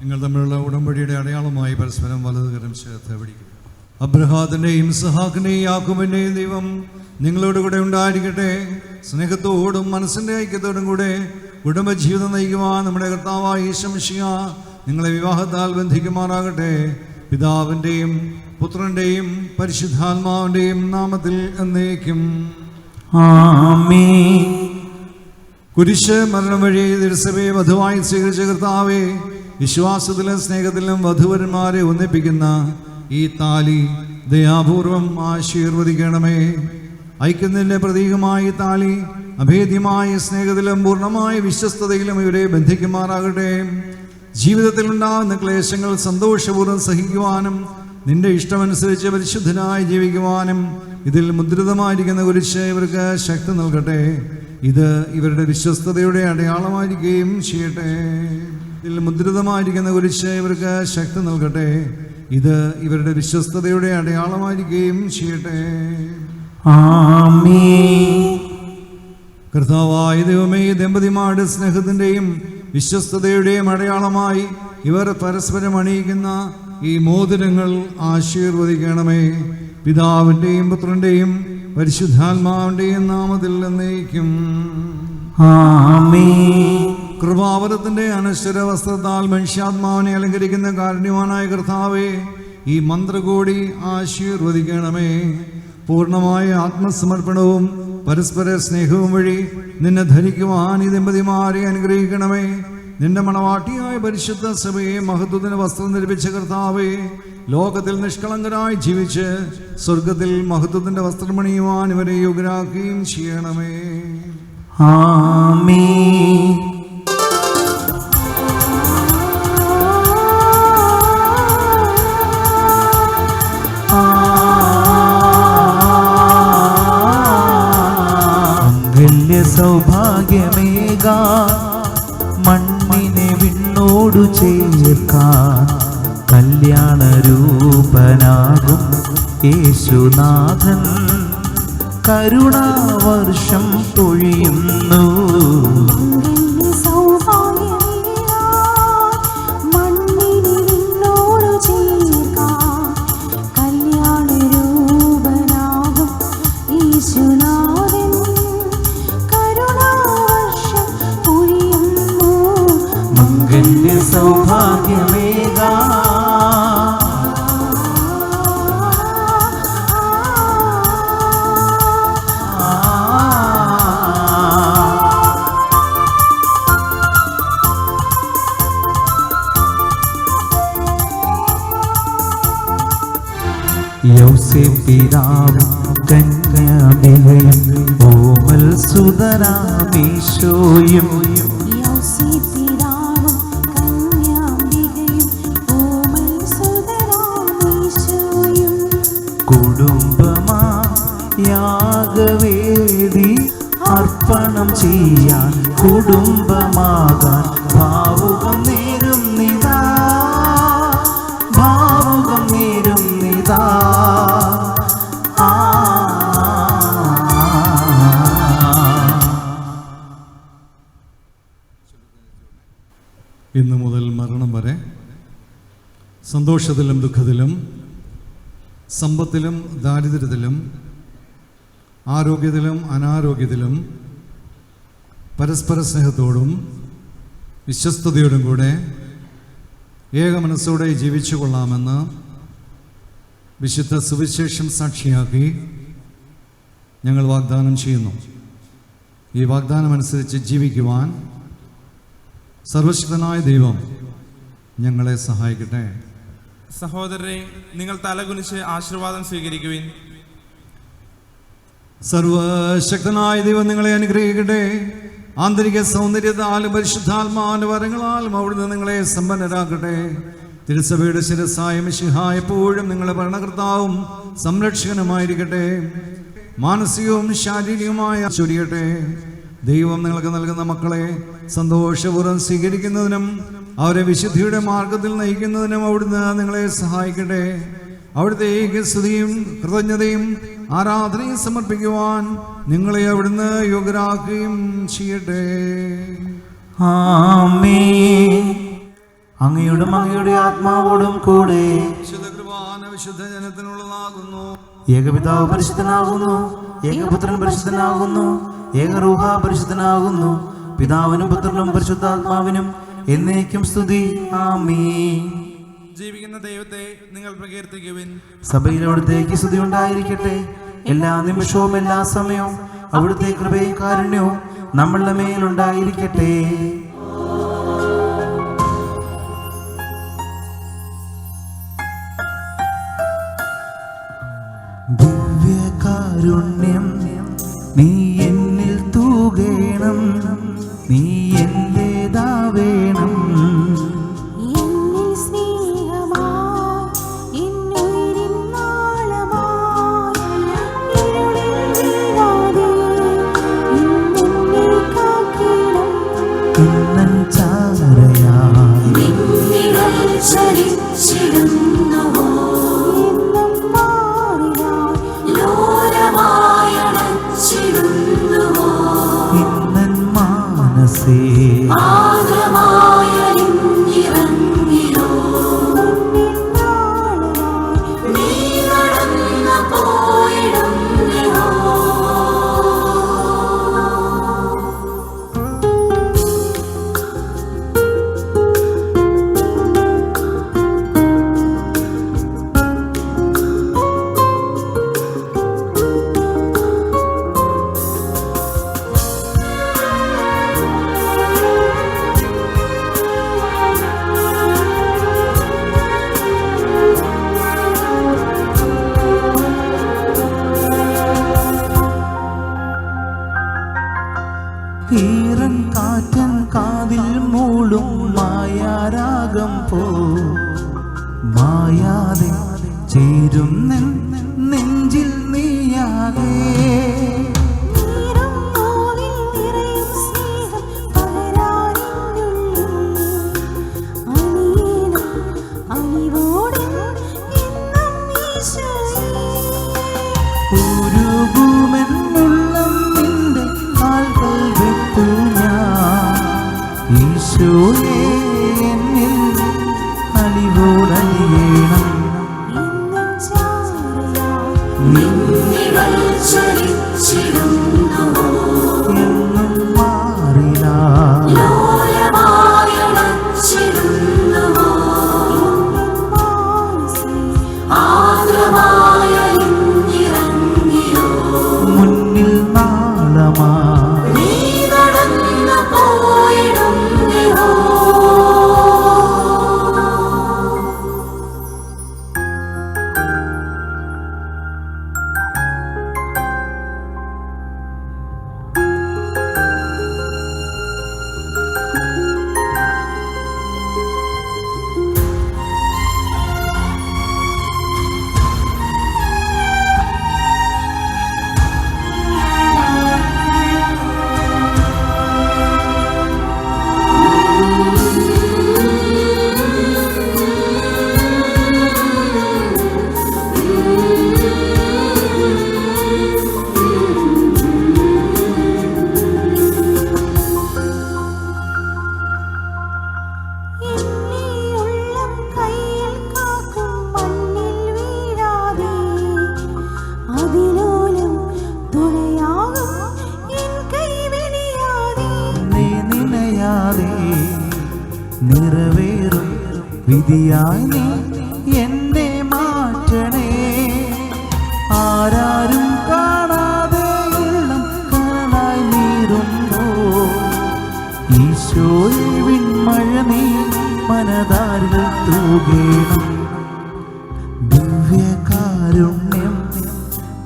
നിങ്ങൾ തമ്മിലുള്ള ഉടമ്പടിയുടെ അടയാളമായി പരസ്പരം വലതുകരം ചേർത്ത് പിടിക്കുക. അബ്രഹാത്തിൻ്റെയും ഇസ്ഹാക്കിൻ്റെയും യാക്കോബിൻ്റെയും ദൈവം നിങ്ങളോട് കൂടെ ഉണ്ടായിരിക്കട്ടെ. സ്നേഹത്തോടും മനസ്സിൻ്റെ ഐക്യത്തോടും കൂടെ കുടുംബജീവിതം നയിക്കുവാൻ നമ്മുടെ കർത്താവായ യേശു മിശിഹ നിങ്ങളെ വിവാഹത്താൽ ബന്ധിക്കുമാറാകട്ടെ. പിതാവിൻ്റെയും പുത്രൻ്റെയും പരിശുദ്ധാത്മാവിൻ്റെയും നാമത്തിൽ എന്നേക്കും ആമേൻ. കുരിശ് മരണം വഴി തിരുസഭയെ വധുവായി സ്വീകരിച്ച കർത്താവേ, വിശ്വാസത്തിലും സ്നേഹത്തിലും വധുവരന്മാരെ ഒന്നിപ്പിക്കുന്ന ഈ താലി ദയാപൂർവം ആശീർവദിക്കണമേ. ഐക്യത്തിൻ്റെ പ്രതീകമായ താലി അഭേദ്യമായ സ്നേഹത്തിലും പൂർണ്ണമായ വിശ്വസ്തതയിലും ഇവരെ ബന്ധിക്കുമാറാകട്ടെ. ജീവിതത്തിൽ ഉണ്ടാകുന്ന ക്ലേശങ്ങൾ സന്തോഷപൂർവ്വം സഹിക്കുവാനും നിന്റെ ഇഷ്ടമനുസരിച്ച് പരിശുദ്ധനായി ജീവിക്കുവാനും ഇതിൽ മുദ്രിതമായിരിക്കുന്ന കുരിശ് ഇവർക്ക് ശക്തി നൽകട്ടെ. ഇത് ഇവരുടെ വിശ്വസ്തതയുടെ അടയാളമായിരിക്കുകയും ചെയ്യട്ടെ. ഇതിൽ മുദ്രിതമായിരിക്കുന്ന കുരിശ് ഇവർക്ക് ശക്തി നൽകട്ടെ. ഇത് ഇവരുടെ വിശ്വസ്തതയുടെ അടയാളമായിരിക്കുകയും ചെയ്യട്ടെ. ആമേൻ. കർത്താവായ ദൈവമേ, ദമ്പതിമാരുടെ സ്നേഹത്തിൻ്റെയും വിശ്വസ്തതയുടെയും അടയാളമായി ഇവർ പരസ്പരം അണിയിക്കുന്ന ഈ മോതിരങ്ങൾ ആശീർവദിക്കണമേ. പിതാവിൻ്റെയും പുത്രൻ്റെയും പരിശുദ്ധാത്മാവിൻ്റെയും നാമത്തിൽ എന്നേക്കും ആമേൻ. കൃപാവരത്തിൻ്റെ അനശ്വര വസ്ത്രത്താൽ മനുഷ്യാത്മാവിനെ അലങ്കരിക്കുന്ന കാരുണ്യവാനായ കർത്താവേ, ഈ മന്ത്രകോടി ആശീർവദിക്കണമേ. പൂർണ്ണമായ ആത്മസമർപ്പണവും പരസ്പര സ്നേഹവും വഴി നിന്നെ ധരിക്കുവാൻ ഈ ദമ്പതിമാരെ അനുഗ്രഹിക്കണമേ. നിന്റെ മണവാട്ടിയായ പരിശുദ്ധ സഭയെ മഹത്വത്തിന് വസ്ത്രം ധരിപ്പിച്ച കർത്താവേ, ലോകത്തിൽ നിഷ്കളങ്കരായി ജീവിച്ച് സ്വർഗത്തിൽ മഹത്വത്തിന്റെ വസ്ത്രമണിയുവാൻ ഇവരെ യോഗ്യരാക്കുകയും ചെയ്യണമേ. ആമേൻ. ആമേൻ. സൗഭാഗ്യമേക മണ്ണിനെ വിണ്ണോടു ചേർക്കാൻ കല്യാണരൂപനാകും യേശുനാഥൻ കരുണാവർഷം പൊഴിയുന്നു. മംഗല്യ സൗഭാഗ്യമേക യൗസേപ്പിതാവും കന്യാമറിയയും ഓമൽ സുതരാമീശോയും യാഗവേദി അർപ്പണം ചെയ്യാൻ കുടുംബമാകാൻ ഭാവുകം നേരുന്നിതാ ഭാവുകം നേരുന്നിതാ. ഇന്നു മുതൽ മരണം വരെ സന്തോഷത്തിലും ദുഃഖത്തിലും സമ്പത്തിലും ദാരിദ്ര്യത്തിലും ആരോഗ്യത്തിലും അനാരോഗ്യത്തിലും പരസ്പര സ്നേഹത്തോടും വിശ്വസ്തയോടും കൂടെ ഏക മനസ്സോടെ ജീവിച്ചു കൊള്ളാമെന്ന് വിശുദ്ധ സുവിശേഷം സാക്ഷിയാക്കി ഞങ്ങൾ വാഗ്ദാനം ചെയ്യുന്നു. ഈ വാഗ്ദാനമനുസരിച്ച് ജീവിക്കുവാൻ സർവശക്തനായ ദൈവം ഞങ്ങളെ സഹായിക്കട്ടെ. സഹോദരരെ, നിങ്ങൾ തലകുനിച്ച് ആശീർവാദം സ്വീകരിക്കുവിൻ. സർവശക്തനായ ദൈവം നിങ്ങളെ അനുഗ്രഹിക്കട്ടെ. ആന്തരിക സൗന്ദര്യത്താലും പരിശുദ്ധാത്മാവിന്റെ വരങ്ങളാലും അവിടുന്ന് നിങ്ങളെ സമ്പന്നരാക്കട്ടെ. തിരുസഭയുടെ ശിരസ്സായ മിശിഹായ എപ്പോഴും നിങ്ങളെ ഭരണകർത്താവും സംരക്ഷകനുമായിരിക്കട്ടെ. മാനസികവും ശാരീരികവുമായ ചൊരിയട്ടെ. ദൈവം നിങ്ങൾക്ക് നൽകുന്ന മക്കളെ സന്തോഷപൂർവ്വം സ്വീകരിക്കുന്നതിനും അവരെ വിശുദ്ധിയുടെ മാർഗത്തിൽ നയിക്കുന്നതിനും അവിടുന്ന് നിങ്ങളെ സഹായിക്കട്ടെ. അവിടുത്തെ സ്തുതിയും കൃതജ്ഞതയും ആരാധനയും സമർപ്പിക്കുവാൻ നിങ്ങളെ അവിടുന്ന് യോഗ്യരാക്കുകയും ചെയ്യട്ടെ. ആമേൻ. അങ്ങയോടും അങ്ങയുടെ ആത്മാവോടും കൂടെ വിശുദ്ധ കുർബാന വിശുദ്ധ ജനത്തിനുള്ളതാകുന്നു. ഏകപിതാവ് പരിശുദ്ധനാകുന്നു, ഏകപുത്രൻ പരിശുദ്ധനാകുന്നു, ഏകറൂഹ പരിശുദ്ധനാകുന്നു. പിതാവിനും പുത്രനും പരിശുദ്ധാത്മാവിനും എന്നേക്കും സ്തുതി. ആമേൻ. ജീവിക്കുന്ന ദൈവത്തെ നിങ്ങൾ പ്രകീർത്തിക്കുവിൻ. സഭയിൽ അവിടുത്തേക്ക് സ്തുതി ഉണ്ടായിരിക്കട്ടെ. എല്ലാ നിമിഷവും എല്ലാ സമയവും അവിടുത്തെ കൃപയും കാരുണ്യവും നമ്മളുടെ മേലുണ്ടായിരിക്കട്ടെ. ദിവ്യകാരുണ്യം നീ എന്നിൽ തൂകേണം, നീ എന്റേതാവേണം. ഈറൻ കാറ്റൻ കാതിൽ മൂളും മായാരാഗം പോ മായാതെ ചേരും നെഞ്ചിൽ നീയാകെ. ബലിയായി നീ എന്നെ മാറ്റണേ. ആരാരും കാണാതെ ഉള്ളം കാണായി നീറുമ്പോ ഈശോയെ വിൺമഴ നീ മനതാരിൽ തൂകേണം. ദിവ്യകാരുണ്യം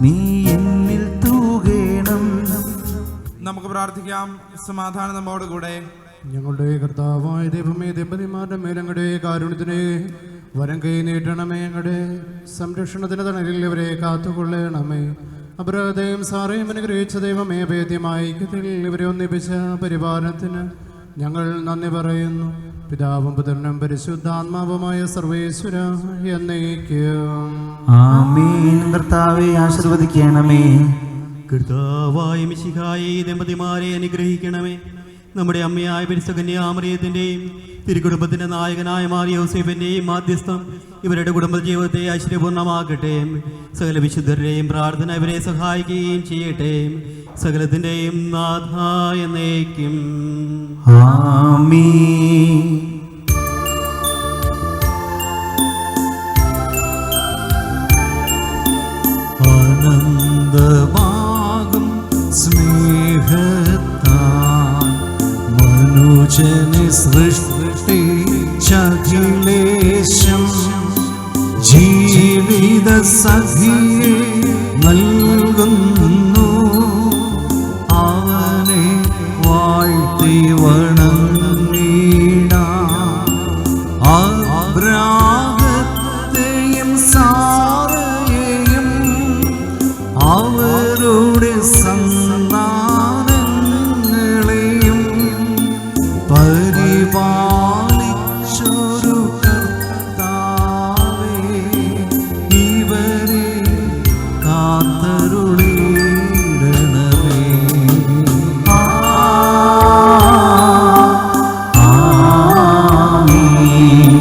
നീ എന്നിൽ തൂകേണം. നമുക്ക് പ്രാർത്ഥിക്കാം. സമാധാനം നമ്മോടുകൂടെ. ഞങ്ങളുടെ കർത്താവായ ദൈവമേ, ദമ്പതിമാരുടെ മേലങ്ങളുടെ കാരുണ്യത്തിന് വരം കൈ നീട്ടണമേ. ഞങ്ങളുടെ സംരക്ഷണത്തിന് തണലിൽ ഇവരെ കാത്തുകൊള്ളണമേ. അബ്രഹത്തെയും സാറയും അനുഗ്രഹിച്ച ദൈവമേ, ഭേദ്യമായ ഐക്യത്തിൽ ഇവരെ ഒന്നിപ്പിച്ച പരിപാലനത്തിന് ഞങ്ങൾ നന്ദി പറയുന്നു. പിതാവും പുത്രനും പരിശുദ്ധാത്മാവുമായ സർവേശ്വര എന്നേക്കും ആമേൻ. കർത്താവേ ആശീർവദിക്കണമേ. കർത്താവായ മിശിഹായെ ദമ്പതിമാരെ അനുഗ്രഹിക്കണമേ. നമ്മുടെ അമ്മയായ പരിശുദ്ധ കന്യാമറിയത്തിൻ്റെയും തിരുക്കുടുംബത്തിൻ്റെ നായകനായ മാർ യോസേഫിൻ്റെയും മാധ്യസ്ഥം ഇവരുടെ കുടുംബ ജീവിതത്തെ ഐശ്വര്യപൂർണ്ണമാക്കട്ടെ. സകല വിശുദ്ധരുടെയും പ്രാർത്ഥന ഇവരെ സഹായിക്കുകയും ചെയ്യട്ടെ. സകലത്തിൻ്റെയും നാഥ എന്നേക്കും ആമേൻ. ആനന്ദമാകും സ്നേഹത്താൽ മനുജനെ സൃഷ്ടിച്ചഖിലേശം ജീവിത സഖിയെ നൽകുന്നു. അവനെ വാഴ്ത്തി വണങ്ങിടാം. അബ്രാഹത്തെയും സാറയെയും അവരുടെ സന്താനങ്ങളെയും പരിപാലിച്ചൊരു കർത്താവേ, ഇവരെ കാത്തരുളിയിടണമേ. ആമേൻ.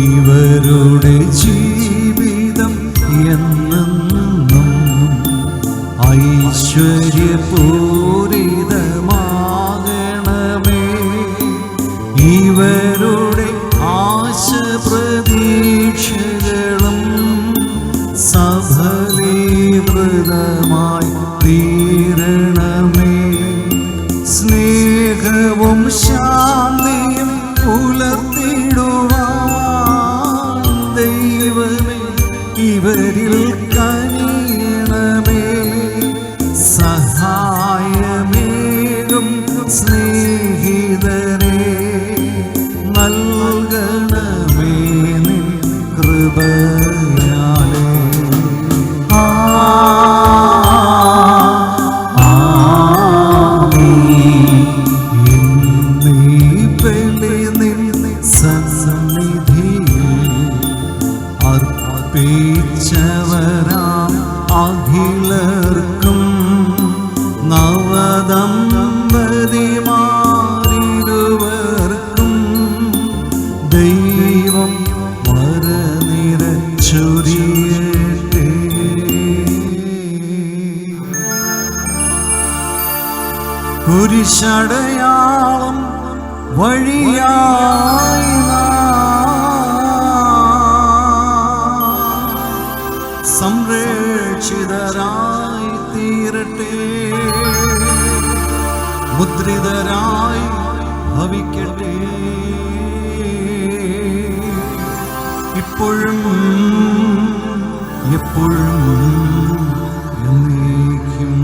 ഇവരുടെ ജീവിതം എന്നെന്നും ഐശ്വര്യപൂരിതമാകണമേ. ഇവരുടെ ആശ പ്രതീക്ഷകളും സഫലീകൃതമായി തീരണമേ. സ്നേഹവും ശാന്തിയും പുലർത്തിടുവാൻ ദൈവമേ ഇവരിൽ കനിയണമേ. സഹായമേകും സ്നേഹിതരെ നൽകണമേ നിൻ കൃപയാലേ. ആമേൻ. എന്നീ ബലി നിൻ സന്നിധിയിൽ അർപ്പിച്ചവരാം അഖിലർക്കും നവദമ്പതിമാരിരുവർക്കും ദൈവം വരനിരച്ചൊരിയട്ടെ. കുരിശടയാളം വഴിയായി സംരക്ഷിതരായി തീരട്ടെ. മുദ്രിതരായി ഭവിക്കട്ടെ. ഇപ്പോഴും എപ്പോഴും എന്നേക്കും.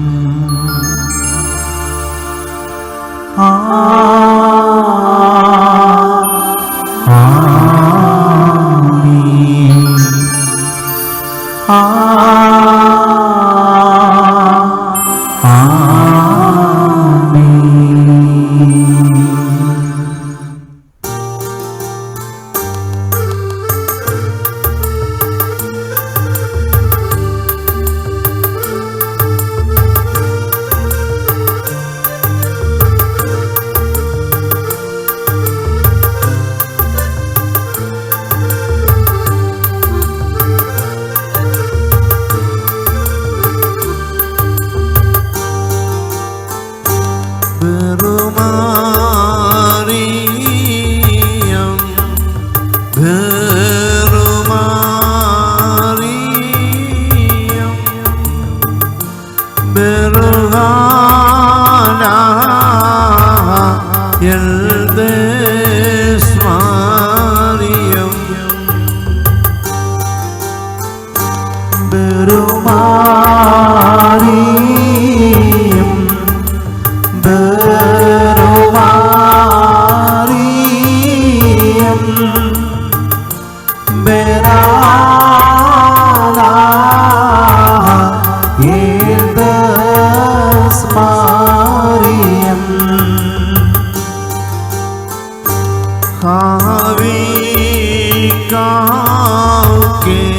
के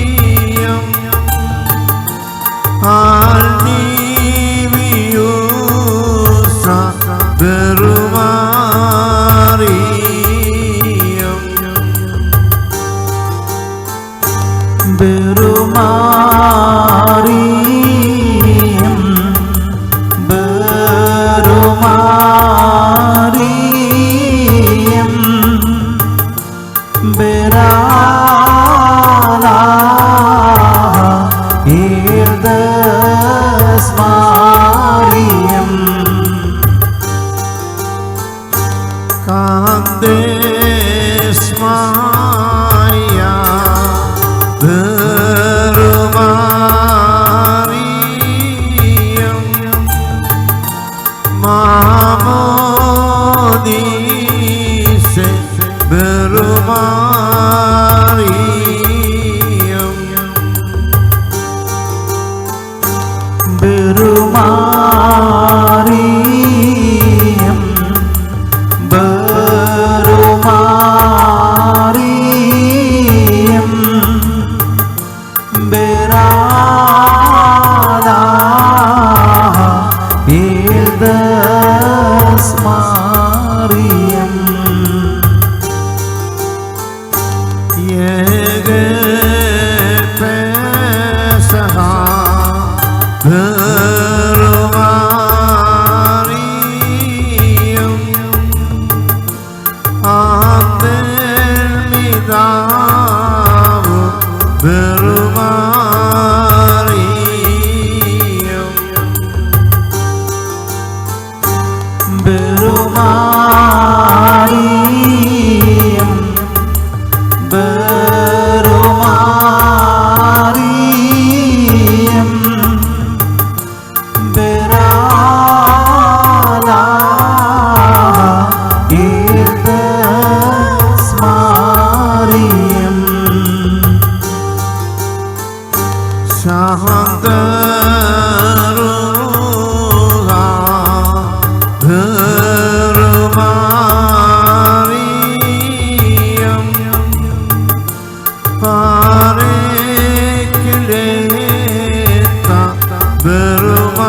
Maryam Alniviusa Maryam Kandes Maya Berumariam Mamodise Berumariam Berumariam Berumariam Berala Ildas Mariam Yege Pesaha Berumariam Andel midavu Berumariam Berumariam Berumariam Berala Ildas Mariam Shahandaruha Berumariam Parekleta Berumariam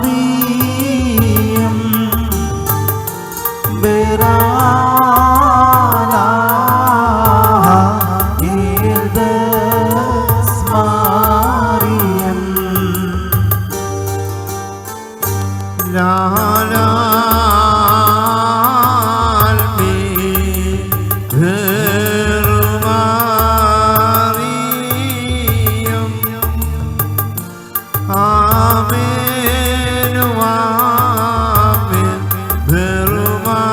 Berumariam Berala Ildas Mariam La la Berumariam Amen Amen Berumariam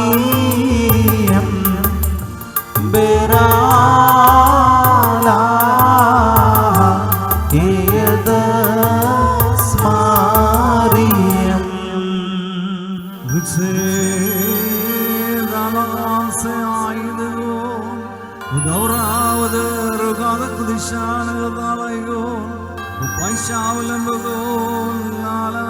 Berumariam Berala Ildas Mariam मुझसे रामाम से आइदगो उदौरावद रुगाद कुदिशान दालैगो पैशावलंबगो नाला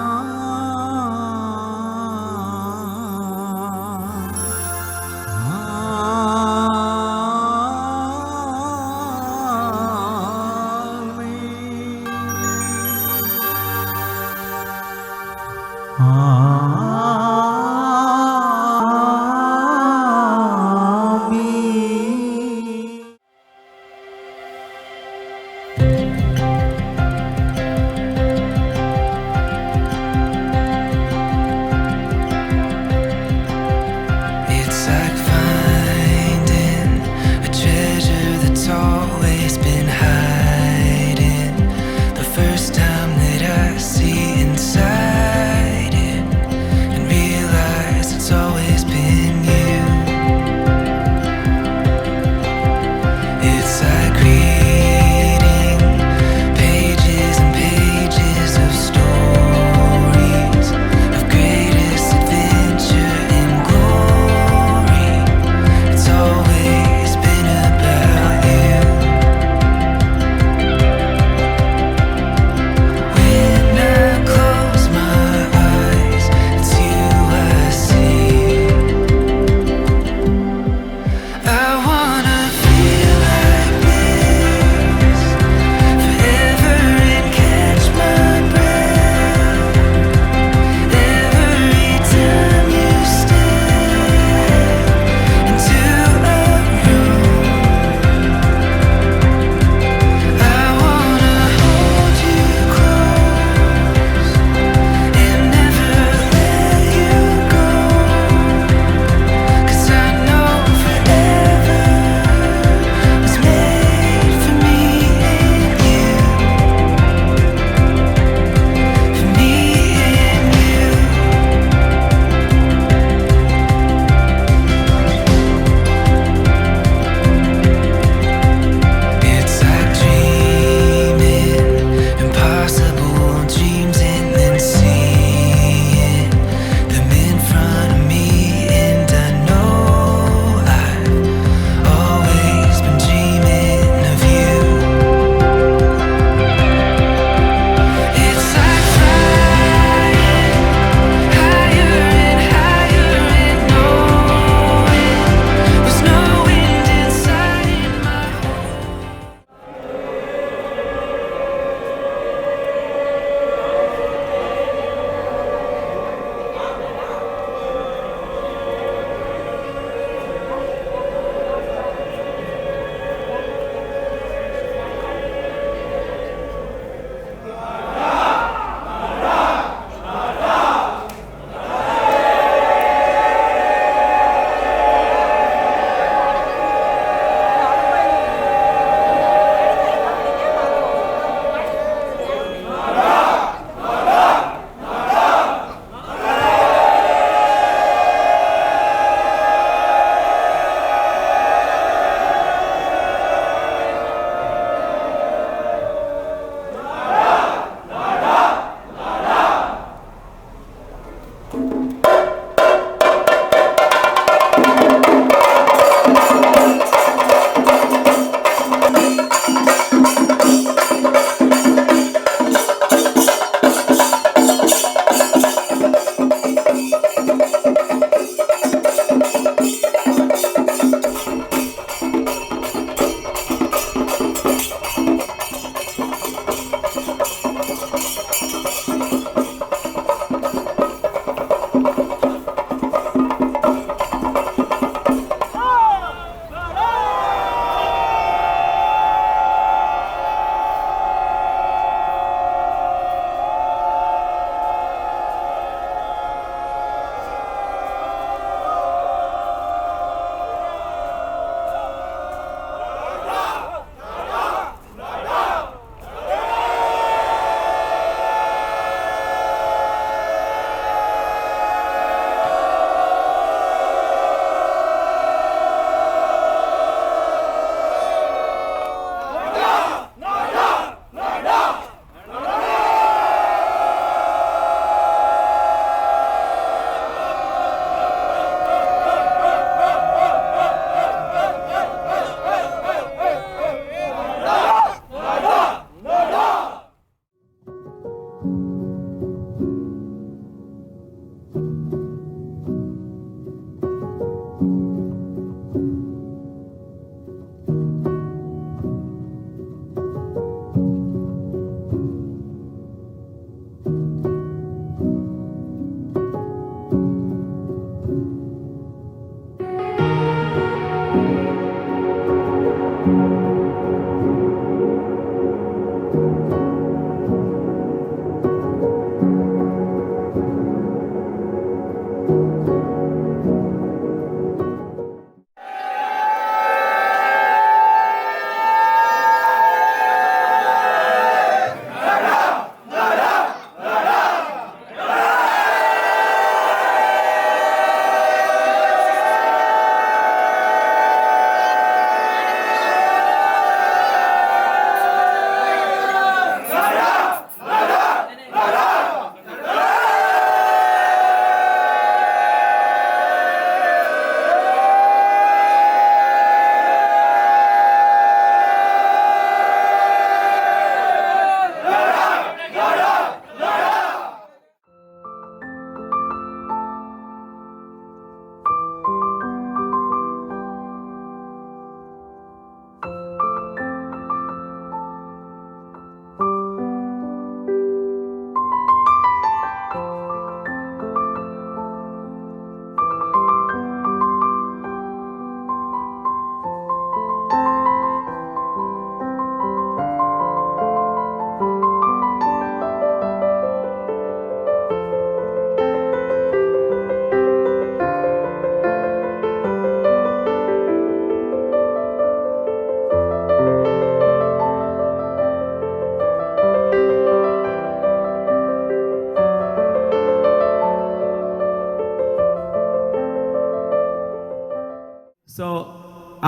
It's like finding a treasure that's always been hiding. The first time that I see inside it and realize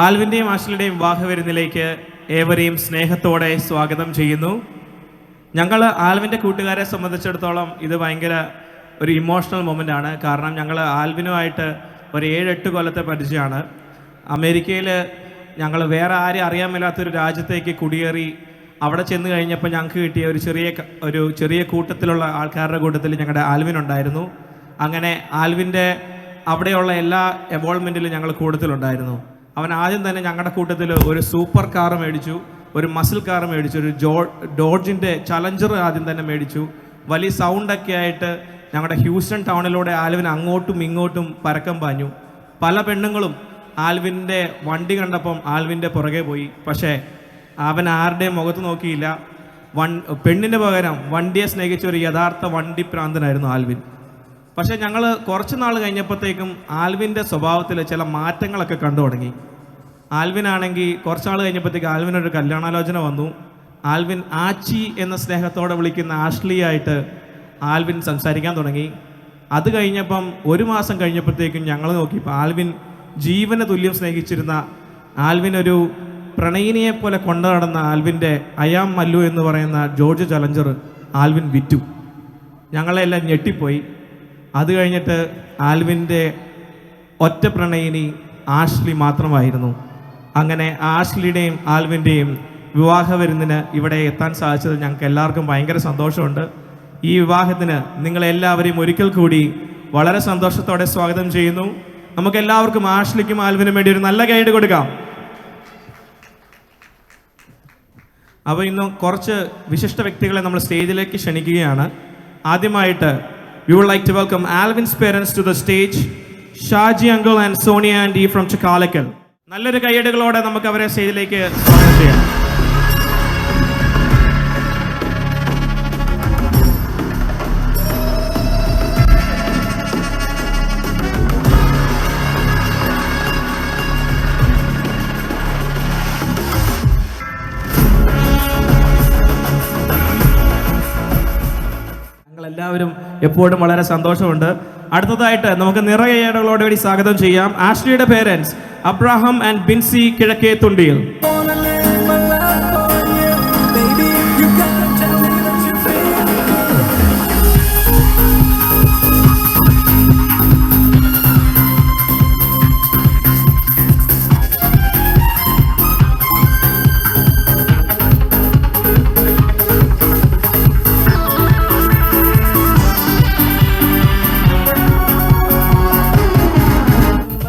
ആൽവിൻ്റെയും ആഷ്ലിയുടെയും വിവാഹ വിരുന്നിലേക്ക് ഏവരെയും സ്നേഹത്തോടെ സ്വാഗതം ചെയ്യുന്നു. ഞങ്ങൾ ആൽവിൻ്റെ കൂട്ടുകാരെ സംബന്ധിച്ചിടത്തോളം ഇത് ഭയങ്കര ഒരു ഇമോഷണൽ മൊമെൻ്റ് ആണ്. കാരണം ഞങ്ങൾ ആൽവിനുമായിട്ട് ഒരു 7-8 കൊല്ലത്തെ പരിചയമാണ്. അമേരിക്കയിൽ ഞങ്ങൾ വേറെ ആരെയും അറിയാൻ മേലാത്തൊരു രാജ്യത്തേക്ക് കുടിയേറി അവിടെ ചെന്ന് കഴിഞ്ഞപ്പോൾ ഞങ്ങൾക്ക് കിട്ടിയ ഒരു ചെറിയ കൂട്ടത്തിലുള്ള ആൾക്കാരുടെ കൂട്ടത്തിൽ ഞങ്ങളുടെ ആൽവിനുണ്ടായിരുന്നു. അങ്ങനെ ആൽവിൻ്റെ അവിടെയുള്ള എല്ലാ എവോൾവ്മെൻറ്റിലും ഞങ്ങൾ കൂട്ടത്തിലുണ്ടായിരുന്നു. അവൻ ആദ്യം തന്നെ ഞങ്ങളുടെ കൂട്ടത്തിൽ ഒരു സൂപ്പർ കാർ മേടിച്ചു, ഒരു മസിൽ കാർ മേടിച്ചു, ഒരു ഡോഡ്ജിൻ്റെ ചലഞ്ചർ ആദ്യം തന്നെ മേടിച്ചു. വലിയ സൗണ്ടൊക്കെ ആയിട്ട് ഞങ്ങളുടെ ഹ്യൂസ്റ്റൺ ടൗണിലൂടെ ആൽവിൻ അങ്ങോട്ടും ഇങ്ങോട്ടും പരക്കം പാഞ്ഞു. പല പെണ്ണുങ്ങളും ആൽവിൻ്റെ വണ്ടി കണ്ടപ്പം ആൽവിൻ്റെ പുറകെ പോയി. പക്ഷേ അവൻ ആരുടെയും മുഖത്ത് നോക്കിയില്ല. പെണ്ണിന് പകരം വണ്ടിയെ സ്നേഹിച്ച ഒരു യഥാർത്ഥ വണ്ടി പ്രാന്തനായിരുന്നു ആൽവിൻ. പക്ഷേ ഞങ്ങൾ കുറച്ച് നാൾ കഴിഞ്ഞപ്പോഴത്തേക്കും ആൽവിൻ്റെ സ്വഭാവത്തിൽ ചില മാറ്റങ്ങളൊക്കെ കണ്ടു തുടങ്ങി. ആൽവിനാണെങ്കിൽ കുറച്ച് നാൾ കഴിഞ്ഞപ്പോഴത്തേക്ക് ആൽവിനൊരു കല്യാണാലോചന വന്നു. ആൽവിൻ ആച്ചി എന്ന സ്നേഹത്തോടെ വിളിക്കുന്ന ആഷ്ലി ആയിട്ട് ആൽവിൻ സംസാരിക്കാൻ തുടങ്ങി. അത് കഴിഞ്ഞപ്പം 1 മാസം കഴിഞ്ഞപ്പോഴത്തേക്കും ഞങ്ങൾ നോക്കിയപ്പോൾ ആൽവിൻ ജീവന് തുല്യം സ്നേഹിച്ചിരുന്ന ആൽവിൻ ഒരു പ്രണയിനിയെ പോലെ കൊണ്ടു നടന്ന ആൽവിൻ്റെ അയാം മല്ലു എന്ന് പറയുന്ന ജോർജ് ചലഞ്ചർ ആൽവിൻ വിറ്റു. ഞങ്ങളെല്ലാം ഞെട്ടിപ്പോയി. അത് കഴിഞ്ഞിട്ട് ആൽവിൻ്റെ ഒറ്റ പ്രണയിനി ആഷ്ലി മാത്രമായിരുന്നു. അങ്ങനെ ആഷ്ലിയുടെയും ആൽവിൻ്റെയും വിവാഹ വിരുന്നിന് ഇവിടെ എത്താൻ സാധിച്ചത് ഞങ്ങൾക്ക് എല്ലാവർക്കും ഭയങ്കര സന്തോഷമുണ്ട്. ഈ വിവാഹത്തിന് നിങ്ങളെല്ലാവരെയും ഒരിക്കൽ കൂടി വളരെ സന്തോഷത്തോടെ സ്വാഗതം ചെയ്യുന്നു. നമുക്കെല്ലാവർക്കും ആഷ്ലിക്കും ആൽവിനും വേണ്ടി ഒരു നല്ല ഗൈഡ് കൊടുക്കാം. അപ്പോൾ ഇന്ന് കുറച്ച് വിശിഷ്ട വ്യക്തികളെ നമ്മൾ സ്റ്റേജിലേക്ക് ക്ഷണിക്കുകയാണ്. ആദ്യമായിട്ട് we would like to welcome Alvin's parents to the stage, Shaji uncle and Sonia auntie from Chakalakkal. നല്ലൊരു കൈയടികളോടെ നമുക്ക് അവരെ സ്റ്റേജിലേക്ക് സ്വാഗതം ചെയ്യാം. എല്ലാവരും എപ്പോഴും വളരെ സന്തോഷമുണ്ട്. അടുത്തതായിട്ട് നമുക്ക് നിറകൈയടികളോട് കൂടി സ്വാഗതം ചെയ്യാം ആഷ്ലിയുടെ പേരൻസ് അബ്രഹാം ആൻഡ് ബിൻസി കിഴക്കേ തുണ്ടിയിൽ.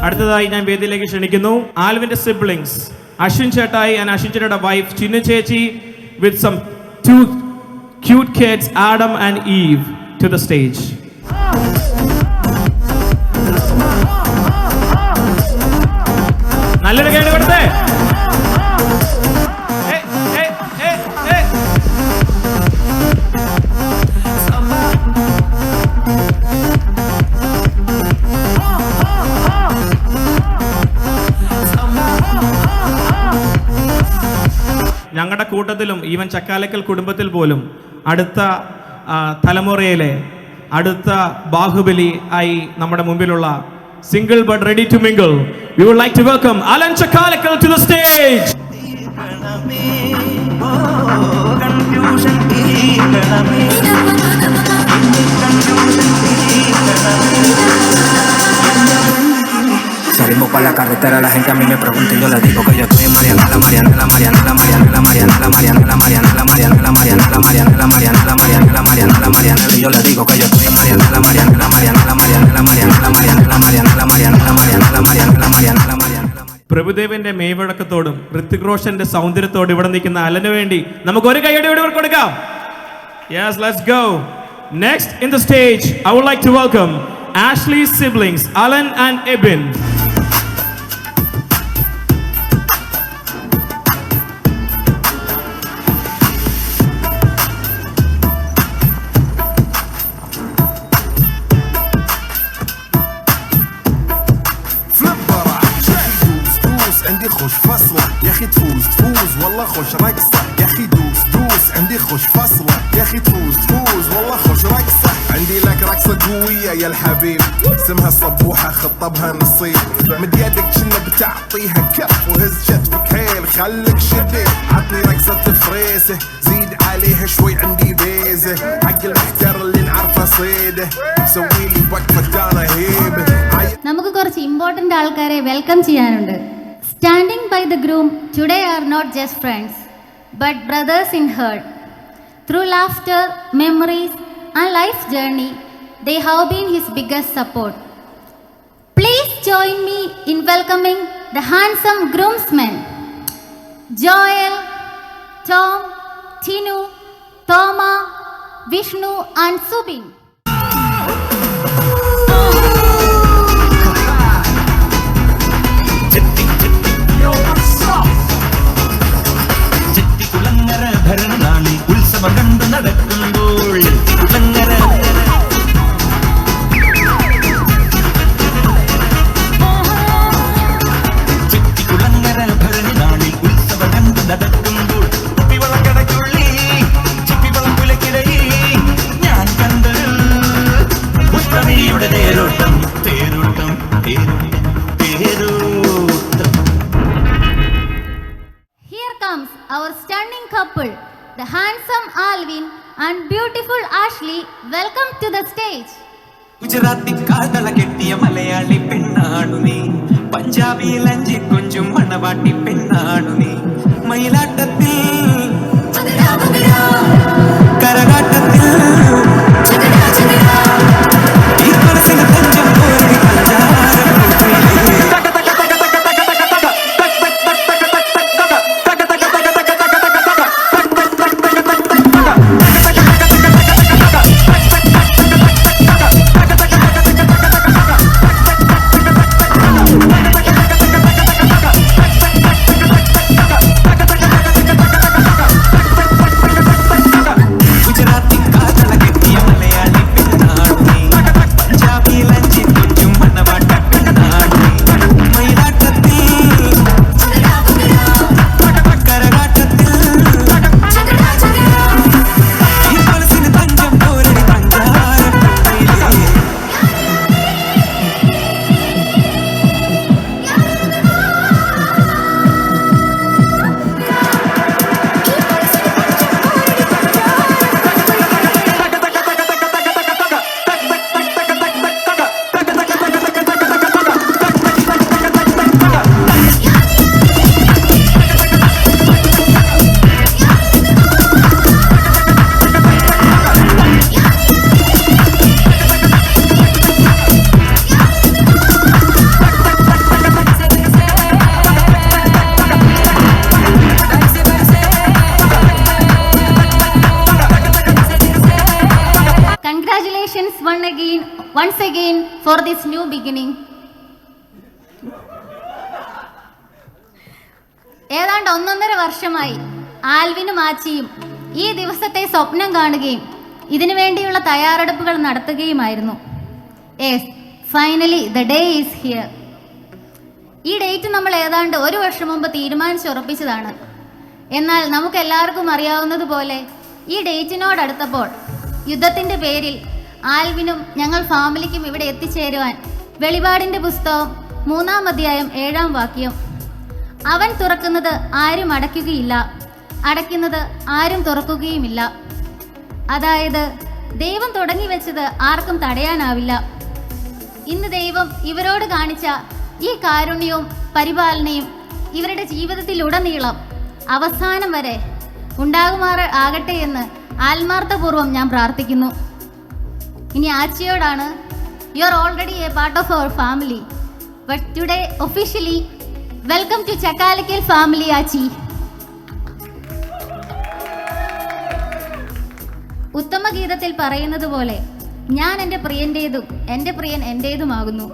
അടുത്തതായി ഞാൻ വേദിയിലേക്ക് ക്ഷണിക്കുന്നു ആൽവിന്റെ സിബ്ലിംഗ്സ് അശ്വിൻ ചേട്ടായി ആൻഡ് അശ്വിൻ ചേട്ടയുടെ വൈഫ് ചിന്നു ചേച്ചി with some 2 cute kids Adam and Eve to the stage. നല്ലൊരു കേട് കൊടുത്തേ. ഞങ്ങളുടെ കൂട്ടത്തിലും ഈവൻ ചക്കാലക്കൽ കുടുംബത്തിൽ പോലും അടുത്ത തലമുറയിലെ അടുത്ത ബാഹുബലി ആയി നമ്മുടെ മുമ്പിലുള്ള single but ready to mingle we would like to welcome Alan Chakalakkal to the stage. Salimos para la carretera, la gente a mí me pregunta y yo les digo que yo estoy en Mariana, la Mariana, la Mariana, la Mariana, la Mariana, la Mariana, la Mariana, la Mariana, la Mariana, la Mariana, la Mariana, la Mariana, la Mariana, la Mariana, y yo les digo que yo estoy en Mariana, la Mariana, la Mariana, la Mariana, la Mariana, la Mariana, la Mariana, la Mariana, la Mariana, la Mariana, la Mariana, la Mariana. പ്രഭുദേവന്റെ മേവഴക്കത്തോടും ഋത്തിക് റോഷന്റെ സൗന്ദര്യത്തോടും ഇവിടെ നിൽക്കുന്ന അലന് വേണ്ടി നമുക്ക് ഒരു കൈയടി ഇവിടെ കൊടുക്കാം. Yes, let's go. Next in the stage, I would like to welcome Ashley's siblings, Alan and Ebin. خش فصلة يا اخي تفوز والله خش رقصة يا اخي دوس عندي خش فصلة يا اخي تفوز والله خش رقصة عندي لك رقصة قوية يا الحبيب اسمها صبوحة خطبها نصيب مد يدك كنا بتعطيها كف وهز كتفك حيل خلك شديد عطني رقصة فريسة زيد عليها شوي عندي بيزة حق المحتر اللي نعرفه صيده سوي لي وقفة انا هيبة നമുക്ക് കുറച്ച് ഇമ്പോർട്ടൻ്റ് ആൾക്കാരെ വെൽക്കം ചെയ്യാനുണ്ട്. Standing by the groom today are not just friends but brothers in heart. Through laughter, memories and life journey they have been his biggest support. Please join me in welcoming the handsome groomsmen Joel, Tom, Tinu, Thoma, Vishnu and Subin. ഉത്സവം കണ്ടു നടക്കുമ്പോൾ ചെത്തിക്കുളങ്ങര ഭരണി നാളിൽ ഉത്സവം കണ്ടു നടക്കുമ്പോൾ കുപ്പിവളം കടക്കുള്ളി ചിപ്പിവളം പുലക്കിടയിൽ ഞാൻ കണ്ടൊരു പുഷ്പമിഴിയുടെ തേരോട്ടം തേരോട്ടം തേരോട്ടം തേരോട്ടം. Here comes our stunning couple, the handsome Alvin and beautiful Ashley. Welcome to the stage. Gujarati കാതള കെട്ടിയ മലയാളി പെണ്ണാണു നീ, പഞ്ചാബിയിൽ അഞ്ചി കൊഞ്ചും മണവാട്ടി പെണ്ണാണു നീ, മയിലാട്ടത്തിൽ കരകാട്ടത്തിൽ ഈ മനസ്സിന് തഞ്ചം പോരി Congratulations once again for this new beginning. ഏതാണ്ട് 1.5 വർഷമായി ആൽവിനും ആച്ചിയും ഈ ദിവസത്തെ സ്വപ്നം കാണുകയും ഇതിനു വേണ്ടിയുള്ള തയ്യാറെടുപ്പുകൾ നടത്തുകയുമായിരുന്നു. Yes, finally the day is here. ഈ ഡേറ്റ് നമ്മൾ ഏതാണ്ട് 1 വർഷം മുമ്പ് തീരുമാനിച്ചുറപ്പിച്ചതാണ്. എന്നാൽ നമുക്ക് എല്ലാവർക്കും അറിയാവുന്നതുപോലെ ഈ ഡേറ്റിനോടടുത്തപ്പോൾ യുദ്ധത്തിൻ്റെ പേരിൽ ആൽവിനും ഞങ്ങൾ ഫാമിലിക്കും ഇവിടെ എത്തിച്ചേരുവാൻ വെളിപാടിൻ്റെ പുസ്തകം 3-ാം അധ്യായം 7-ാം വാക്യം, അവൻ തുറക്കുന്നത് ആരും അടയ്ക്കുകയില്ല, അടയ്ക്കുന്നത് ആരും തുറക്കുകയുമില്ല. അതായത് ദൈവം തുടങ്ങി വെച്ചത് ആർക്കും തടയാനാവില്ല. ഇന്ന് ദൈവം ഇവരോട് കാണിച്ച ഈ കാരുണ്യവും പരിപാലനയും ഇവരുടെ ജീവിതത്തിലുടനീളം അവസാനം വരെ ഉണ്ടാകുമാറാകട്ടെ എന്ന് ആത്മാർത്ഥപൂർവ്വം ഞാൻ പ്രാർത്ഥിക്കുന്നു. ഇനി ആച്ചിയോടാണ്. You are already a part of our family, but today officially welcome to Chakkalakkal family Achi. ഉത്തമ ഗീതത്തിൽ പറയുന്നത് പോലെ ഞാൻ എൻ്റെ പ്രിയൻ്റേതും എൻ്റെ പ്രിയൻ എൻ്റേതുമാകുന്നു.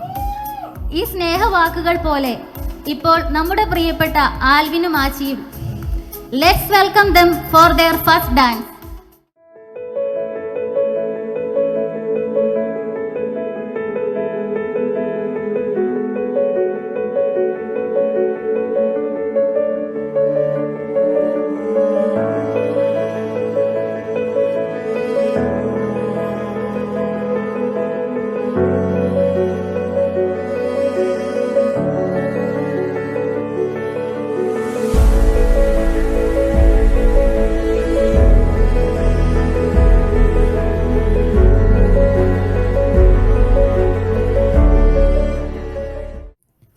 ഈ സ്നേഹവാക്കുകൾ പോലെ ഇപ്പോൾ നമ്മുടെ പ്രിയപ്പെട്ട ആൽവിനും ആച്ചിയും, let's welcome them for their first dance.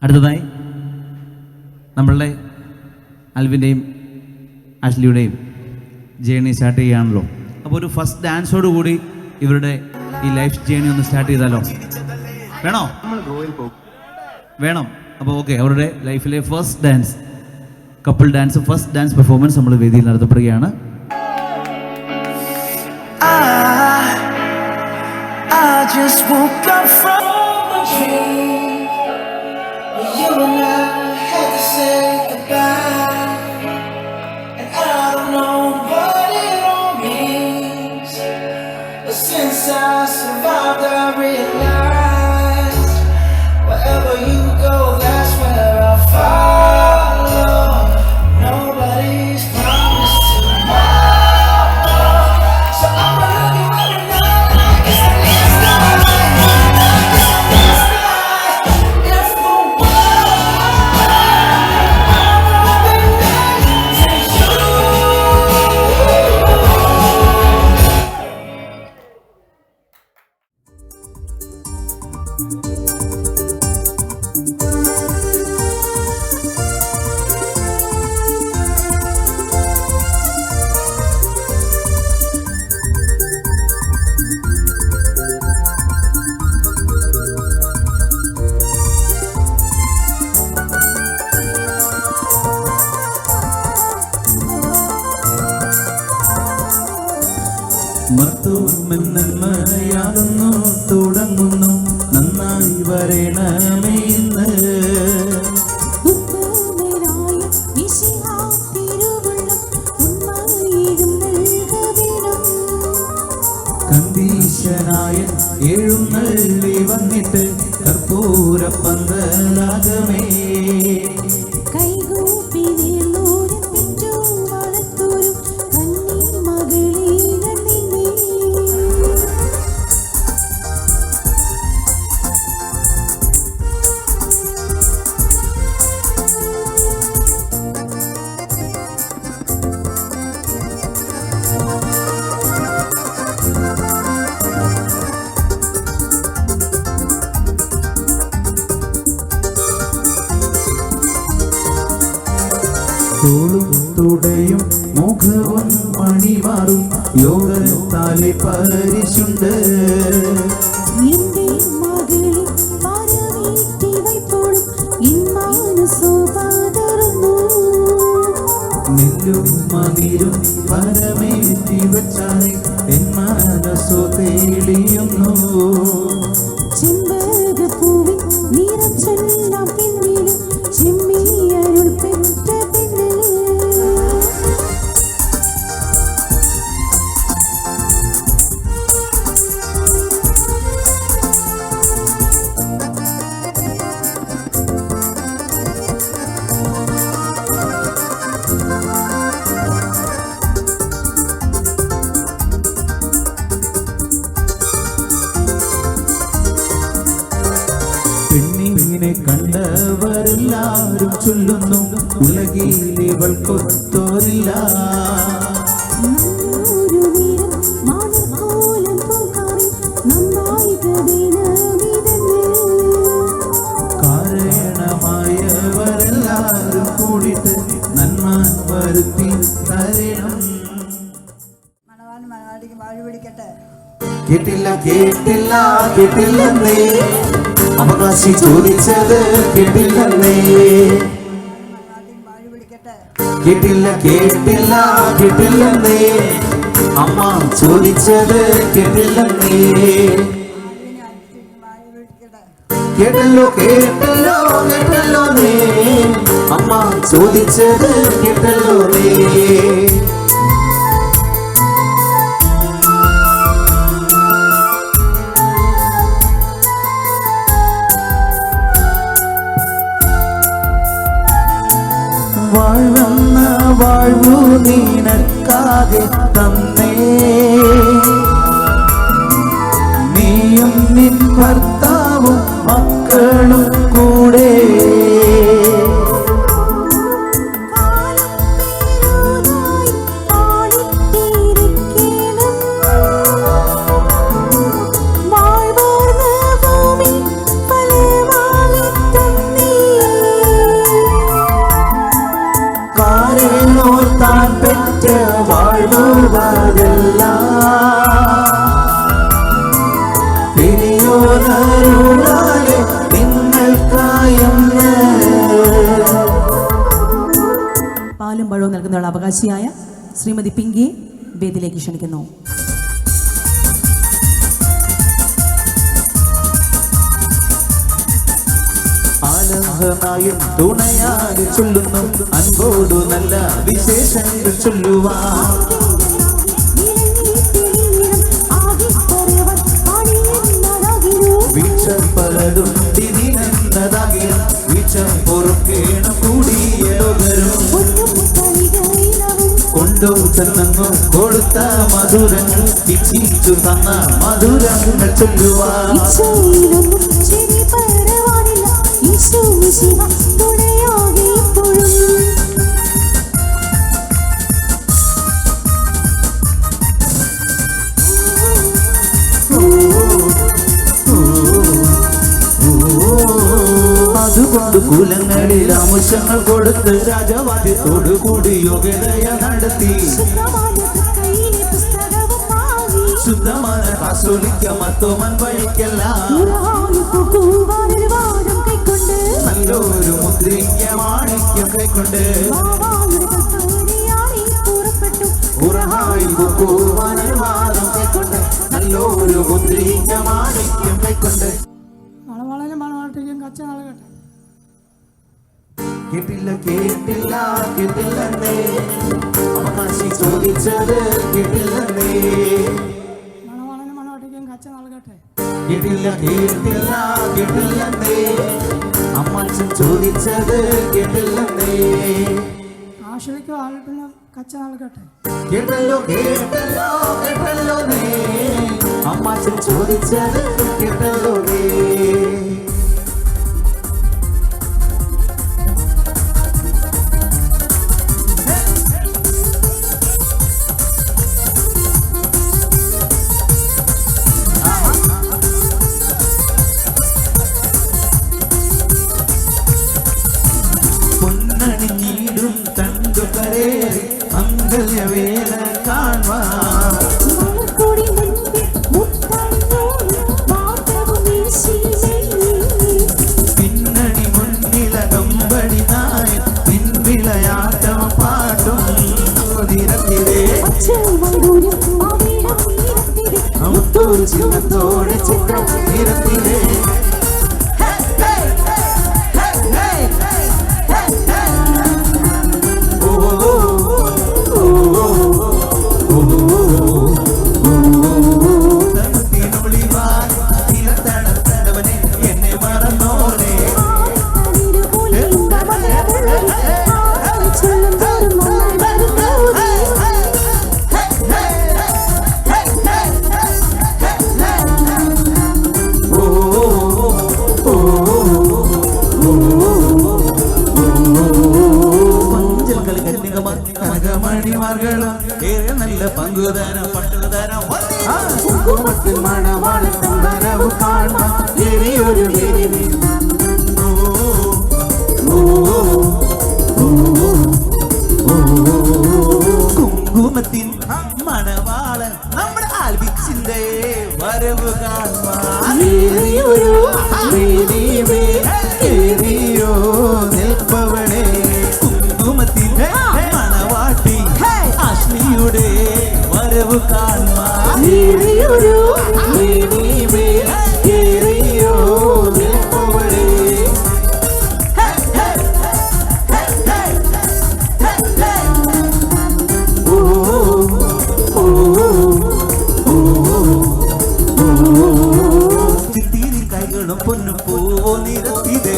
അടുത്തതായി നമ്മളുടെ ആൽവിൻ്റെയും ആഷ്ലിയുടെയും ജേണി സ്റ്റാർട്ട് ചെയ്യുകയാണല്ലോ. അപ്പോൾ ഒരു ഫസ്റ്റ് ഡാൻസോടുകൂടി ഇവരുടെ ഈ ലൈഫ് ജേണി ഒന്ന് സ്റ്റാർട്ട് ചെയ്താലോ? വേണോ? വേണം. അപ്പോൾ ഓക്കെ, അവരുടെ ലൈഫിലെ first dance, couple dance, first dance performance നമ്മൾ വേദിയിൽ നടത്തപ്പെടുകയാണ്. I just woke up from a dream. You and I had to say goodbye, and I don't know what it all means, but since I survived I realized wherever you go, that's where I'll follow. Nobody's promised tomorrow, so I'm looking right now like it's the last night, like it's the last night. If the world, I'm hoping that takes you. മർത്തുമെന്നയാകുന്നു തുടങ്ങുന്നു നന്നായി വരണമേ ഇന്ന്. കണ്ടീശനായ എഴുന്നള്ളി വന്നിട്ട് കർപ്പൂര പന്തലാകമേ. തോളും തുടയും മുഖവും മണിമാറും യോഗത്താലെ പരിശുണ്ട്. നെല്ലും മതിരും പരമേറ്റി വച്ചാലെ എൻ മനസ്സോ തെളിയുന്നു. പെണ്ണിനെ കണ്ടവരെല്ലാരും ചൊല്ലുന്നു ഉലകിലിവൾക്കൊത്തോരില്ല. കാരണമായവരെല്ലാരും കൂടിയിട്ട് നന്മാൻ വരുത്തി തരണം. കേട്ടില്ല കേട്ടില്ല കേട്ടില്ലെന്നേ അവകാശി ചോദിച്ചത് കേട്ടില്ലെന്നേ. കേട്ടില്ല കേട്ടില്ല കേട്ടില്ലെന്നേ അമ്മ ചോദിച്ചത് കേട്ടില്ലെന്നേ. കേട്ടല്ലോ കേട്ടല്ലോ കേട്ടല്ലോ നേ അമ്മ ചോദിച്ചത് കേട്ടല്ലോ നേ. വാഴ്വന്ന വാഴ്വു നിനക്കാകെ തന്നേ നീയും നിൻ ഭർത്താവും മക്കളും കൂടെ. കുടപ്പഴവും നൽകുന്നതിനുള്ള അവകാശിയായ ശ്രീമതി പിങ്കിയെ വേദിയിലേക്ക് ക്ഷണിക്കുന്നു. ആലംബമായും തുണയായി ചൊല്ലുന്നു അൻപോടു നല്ല വിശേഷങ്ങൾ ചൊല്ലുവാൻ. വീഴ്ച പലതും തിരിഞ്ഞതാകിലും വീഴ്ച പൊറുക്കേണം കൂടിയവരും കൊണ്ടു ചെന്നു കൊടുത്ത മധുരങ്ങൾ ഇച്ഛിച്ചു തന്ന മധുരങ്ങൾ ചൊല്ലുവാൻ. അതുകൊണ്ട് കുലങ്ങളിൽ അംശങ്ങൾ കൊടുത്ത് രാജവാദ്യത്തോടു കൂടി യോഗ്യതയ നടത്തി ശുദ്ധമായ കാസോലിക്ക മത്തോമൻ വഴിക്കല്ല നല്ലൊരു മുദ്രിക്ക മാണിക്യം കൈക്കൊണ്ട് ഉറഹായിവാദം കൈക്കൊണ്ട് നല്ലൊരു മുദ്രിക്ക മാണിക്യം കൈക്കൊണ്ട്. കേട്ടില്ല കേട്ടില്ല കേട്ടില്ലേ അവകാശി ചോദിച്ചത് കേട്ടില്ലേ. കേട്ടില്ല കേട്ടില്ല കേട്ടില്ലേ അമ്മാച്ചൻ ചോദിച്ചത് കേട്ടില്ലേ. കേട്ടല്ലോ കേട്ടല്ലോ കേട്ടല്ലോ അമ്മാച്ചൻ ചോദിച്ചത് കേട്ടല്ലോ. പൊന്നണിഞ്ഞിടും തണ്ടുകരേറി മംഗല്യവേല കാണുവാൻ. പിന്നണി മുന്നിലകമ്പടി നായ പിൻവിളയാട്ടം പാട്ടും നിരത്തിലേ ചിത്രത്തോടെ ചിത്രം നിരത്തിലേ. കനകമണിമാർകളും ഏറെ നല്ല പങ്കുതരം പട്ടുതരം മണമാണ് തമ്പരവ് കാണാൻ ഏറിയൊരു കുങ്കുമത്തിൻ മണവാളൻ നമ്മുടെ ആൽബിക്സിന്റെ വരവ് കാണാൻ നിൽപ്പവളെ കുങ്കുമത്തിൻ മണവാട്ടി അശ്ലിയുടെ വരവ് കാണാൻ നിൽപ്പവളെ. കൈകളും പൊന്നു പൂവോ നിരത്തിതേ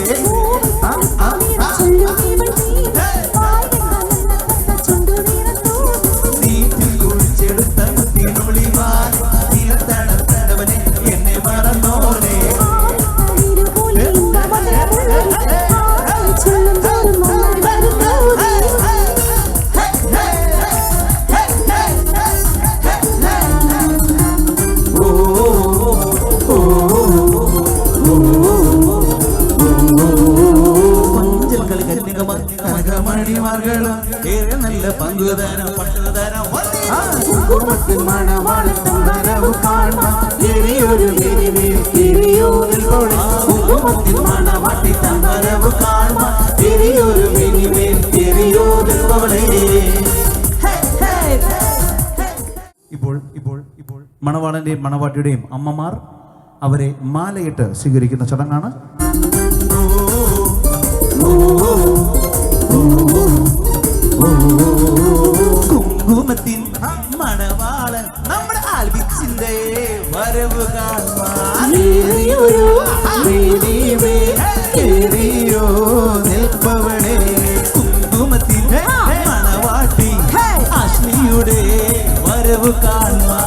നീറ്റിൽ കുഴിച്ചെടുത്ത മുത്തിനൊളിവാൻ നിലത്തടത്തടവനെ എന്നെ മറന്നോനെ. കനകമണിമാർകളും ഏറെ നല്ല പങ്കുതരം പട്ടുതരം മണമാണ് തമ്പരവ് കാണാൻ ഏറിയൊരു മണവാട്ടി തമ്പരവ് കാണാൻ ഏറിയൊരു എരിയോ നിൽപ്പവളേ. മണവാളൻ്റെയും മണവാട്ടിയുടെയും അമ്മമാർ അവരെ മാലയിട്ട് സ്വീകരിക്കുന്ന ചടങ്ങാണ്. കുങ്കുമത്തിൻ മണവാളൻ നമ്മുടെ ആൽബിച്ചിന്റെ വരവ് നിൽപ്പവളെ കുങ്കുമത്തിൻ മണവാട്ടി അശ്ലിയുടെ വരവ് കാണുവാൻ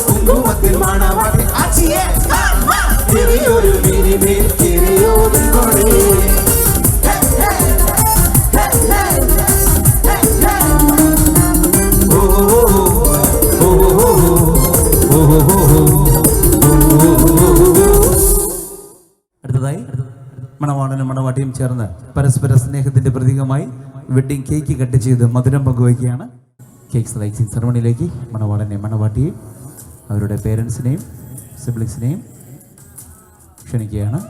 കുങ്കുമത്തിൽ മണവാട്ടി അടുത്തതായി മണവാളനും മണവാട്ടിയും ചേർന്ന് പരസ്പര സ്നേഹത്തിന്റെ പ്രതീകമായി വെഡ്ഡിംഗ് കേക്ക് കട്ട് ചെയ്ത് മധുരം പങ്കുവയ്ക്കുകയാണ്. കേക്ക് സ്ലൈസിംഗ് സെറമണിയിലേക്ക് മണവാളനെയും മണവാട്ടിയെയും അവരുടെ പേരൻസിനെയും സിബ്ലിങ്സിനെയും ക്ഷണിക്കുകയാണ്.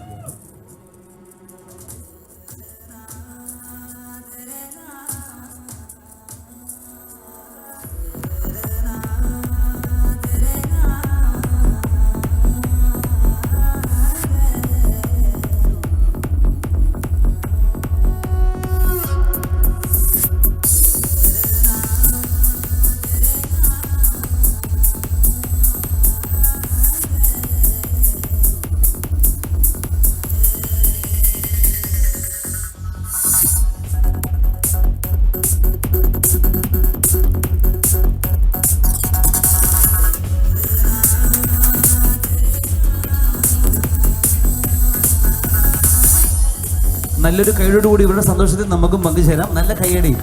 നല്ലൊരു കൈയോടുകൂടി ഇവരുടെ സന്തോഷത്തിൽ നമുക്കും പങ്കുചേരാം. നല്ല കൈയടി.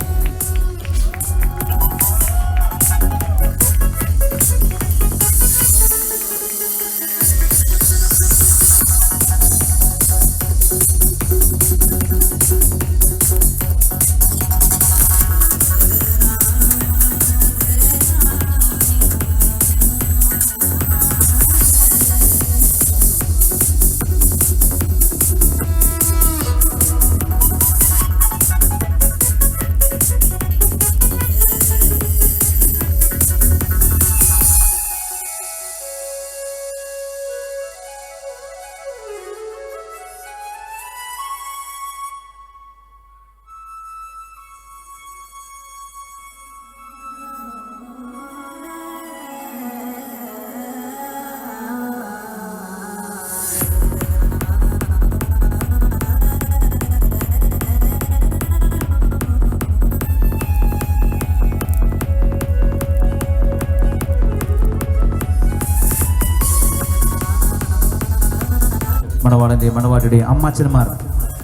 മണവാളൻ്റെയും മണവാട്ടിയുടെയും അമ്മാച്ചന്മാർ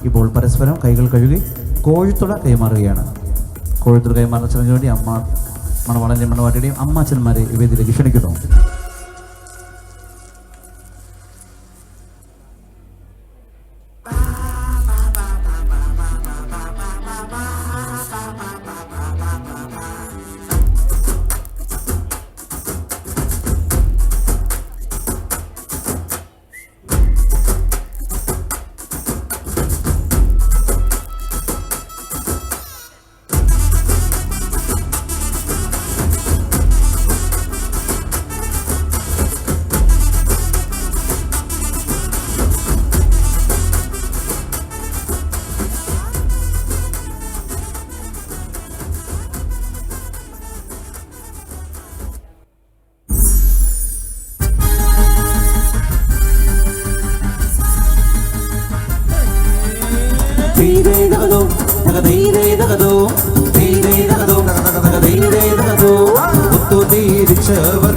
ഇപ്പോൾ പരസ്പരം കൈകൾ കഴുകി കോഴിത്തുട കൈമാറുകയാണ്. കോഴിത്തുട കൈമാറുന്ന ചടങ്ങിന് വേണ്ടി മണവാളൻ്റെയും മണവാട്ടിയുടെയും അമ്മാച്ചന്മാരെ വേദിയിലേക്ക് ക്ഷണിക്കുന്നു.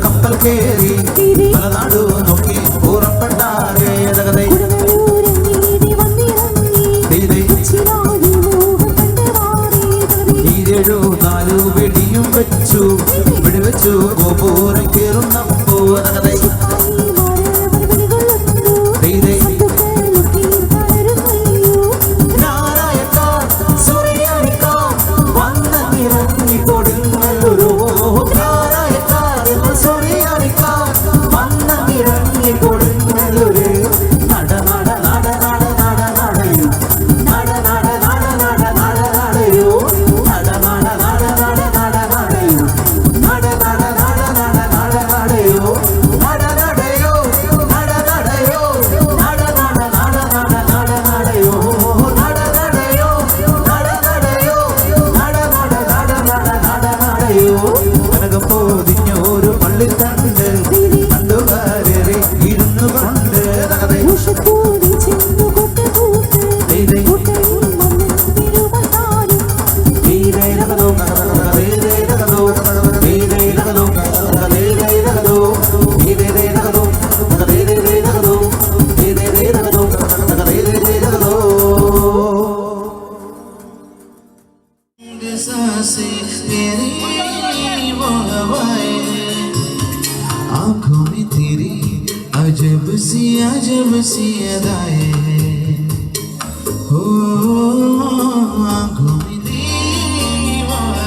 കപ്പൽ കേറി മലനാടു നോക്കി പുറപ്പെട്ടാരേ നാലു വെടിയും വെച്ചു വെടിവെച്ചു ഗോപൂരം കേറുന്നപ്പോ बसिया जब सियदाए हो आंखों में दीवार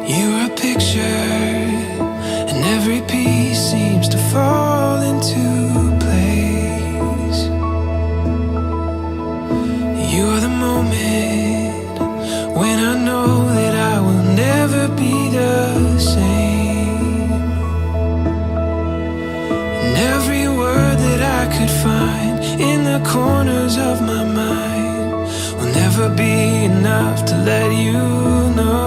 You are a picture, and every piece seems to fall into place. You are the moment when I know that I will never be the same. And every word that I could find in the corners of my mind will never be enough to let you know.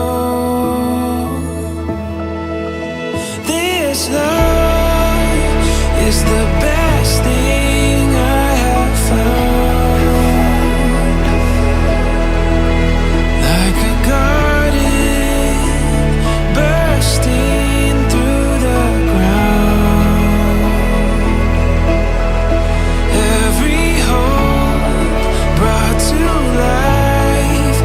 This love is the best thing I have found. Like a garden bursting through the ground. Every hope brought to life,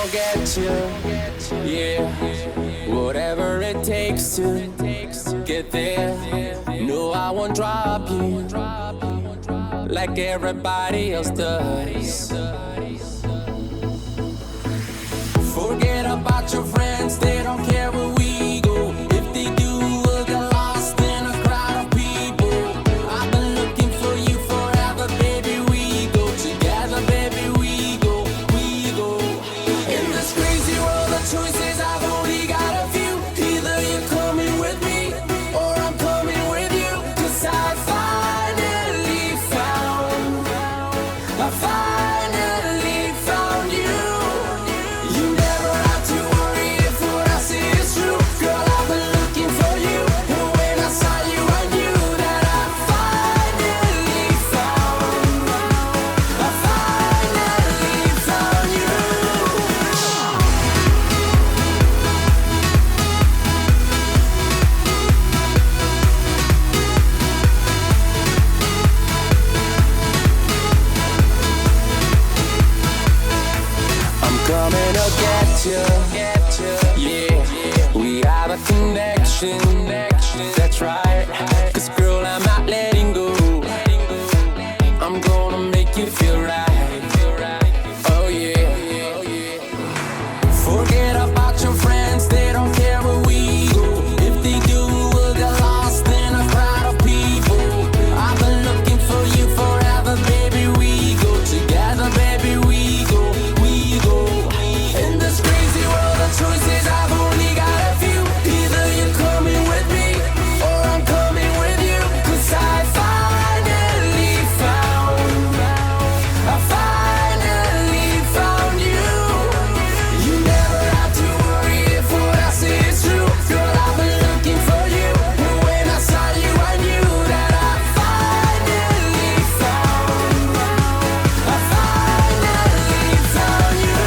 I'll get you. Yeah, whatever it takes to get there. No, I won't drop you like everybody else does. Forget about your friends, they don't care where we go. If they do, we'll get lost in a crowd of people. I've been looking for you forever, baby. We go together, baby. We go. In this crazy world of choices, I've only got a few. Either you're coming with me or I'm coming with you. 'Cause I finally found you. You never have to worry if what I say is true. Girl, I've been looking for you, and when I saw you, I knew that I finally found you. I'm coming to get you. Yeah, we have a connection. That's right. 'Cause girl, I'm not letting go. I'm gonna make you feel right. Oh yeah. Forget about your friends, they don't care where we go. If they do, we'll get lost in a crowd of people. I've been looking for you forever, baby. We go together, baby. We go. In this crazy world of choices, I've only got a few. Either you're coming with me or I'm coming with you. 'Cause I finally found you. You never have to worry if what I say is true. Girl, I've been looking for you, and when I saw you, I knew that I finally found you.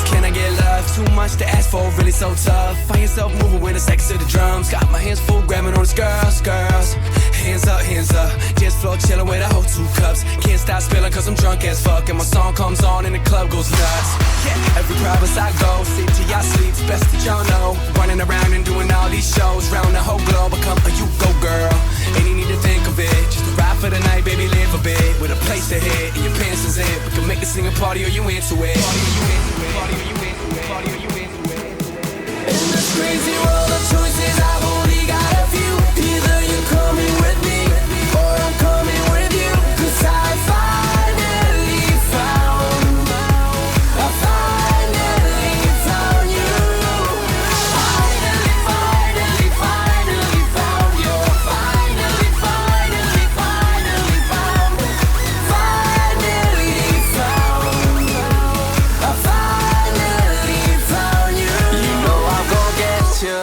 Can I get love? Too much to ask for, really so tough. Find yourself moving with the sex to the drums. Got my hands full, grabbing on these girls. Hands up. Dance floor chilling with a whole 2 cups. Can't stop spilling 'cause I'm drunk as fuck. And my song comes on and the club goes nuts. Yeah, every province I go, sleep till y'all sleep. Best that y'all know. Running around and doing all these shows. Round the whole globe, become a you go girl. Ain't you need to think of it. Just a ride for the night, baby, live a bit. With a place to hit and your pants is in. We can make a singing party or you into it. In this crazy world of choices, I've only got a few. Either you're coming with me or I'm coming with you. 'Cause I finally found you. Finally found you. Finally found you. Finally found you. You know I'm gonna get you.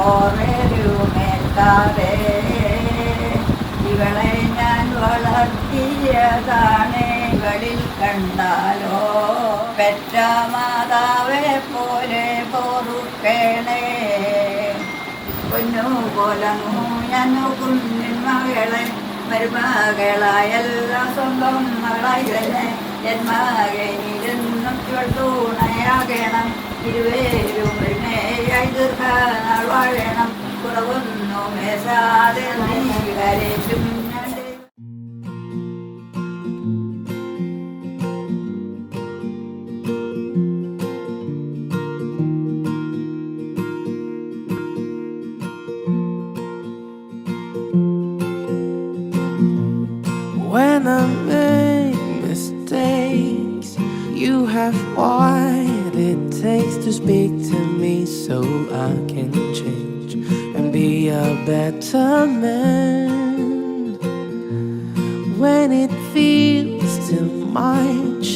പോരേക്കാതെ ഇവളെ ഞാൻ വളർത്തിയതാണ് ഇവളിൽ കണ്ടാലോ പെറ്റ മാതാവെ പോലെ പൊറുക്കേണേ പൊന്നു പോലങ്ങു ഞാൻ കുഞ്ഞിൻ മകളെ മരുമകളായെല്ലാം സ്വന്തം മകളായി തന്നെ ജന്മകനിരുന്നും ഇവൾ തൂണയാകണം ഇരുവേരും ഒരുമയായി ദീർഘനാൾ വാഴണം കുറവൊന്നും മേസാതെ നീ കരച്ചും When I make mistakes, you have what it takes to speak to me so I can change and be a better man. When it feels too much,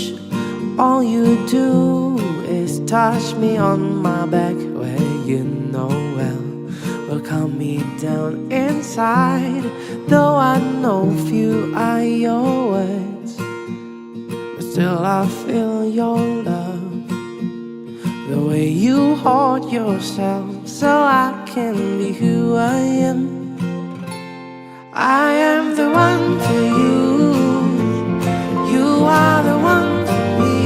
all you do is touch me on my back where you know well will calm me down inside. Though I know few are your words, but still I feel your love. The way you hold yourself so I can be who I am. I am the one for you. You are the one for me.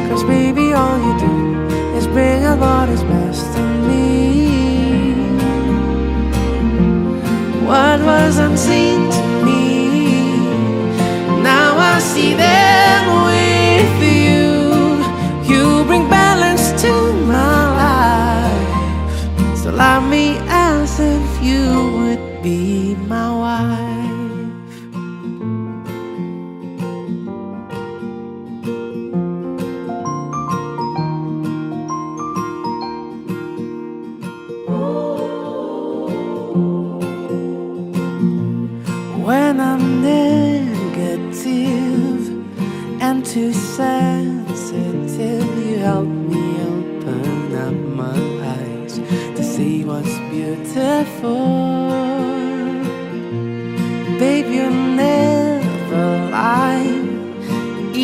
'Cause baby all you do is bring out what is best in me. What was unseen to me, now I see them with you. You bring balance to my life, so love me as if you would be my wife. When I'm negative and too sensitive, you help me open up my eyes to see what's beautiful. Babe, you never lie,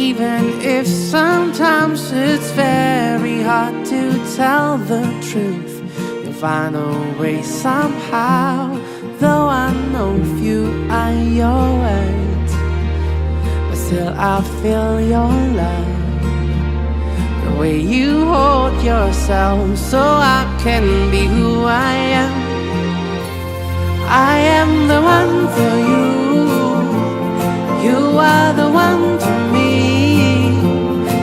even if sometimes it's very hard to tell the truth. You'll find a way somehow. Though I know few are your words, but still I feel your love. The way you hold yourself so I can be who I am. I am the one for you. You are the one for me.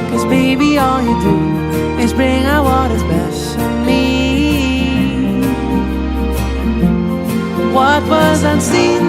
'Cause baby all you do is bring out what is best in me. What was unseen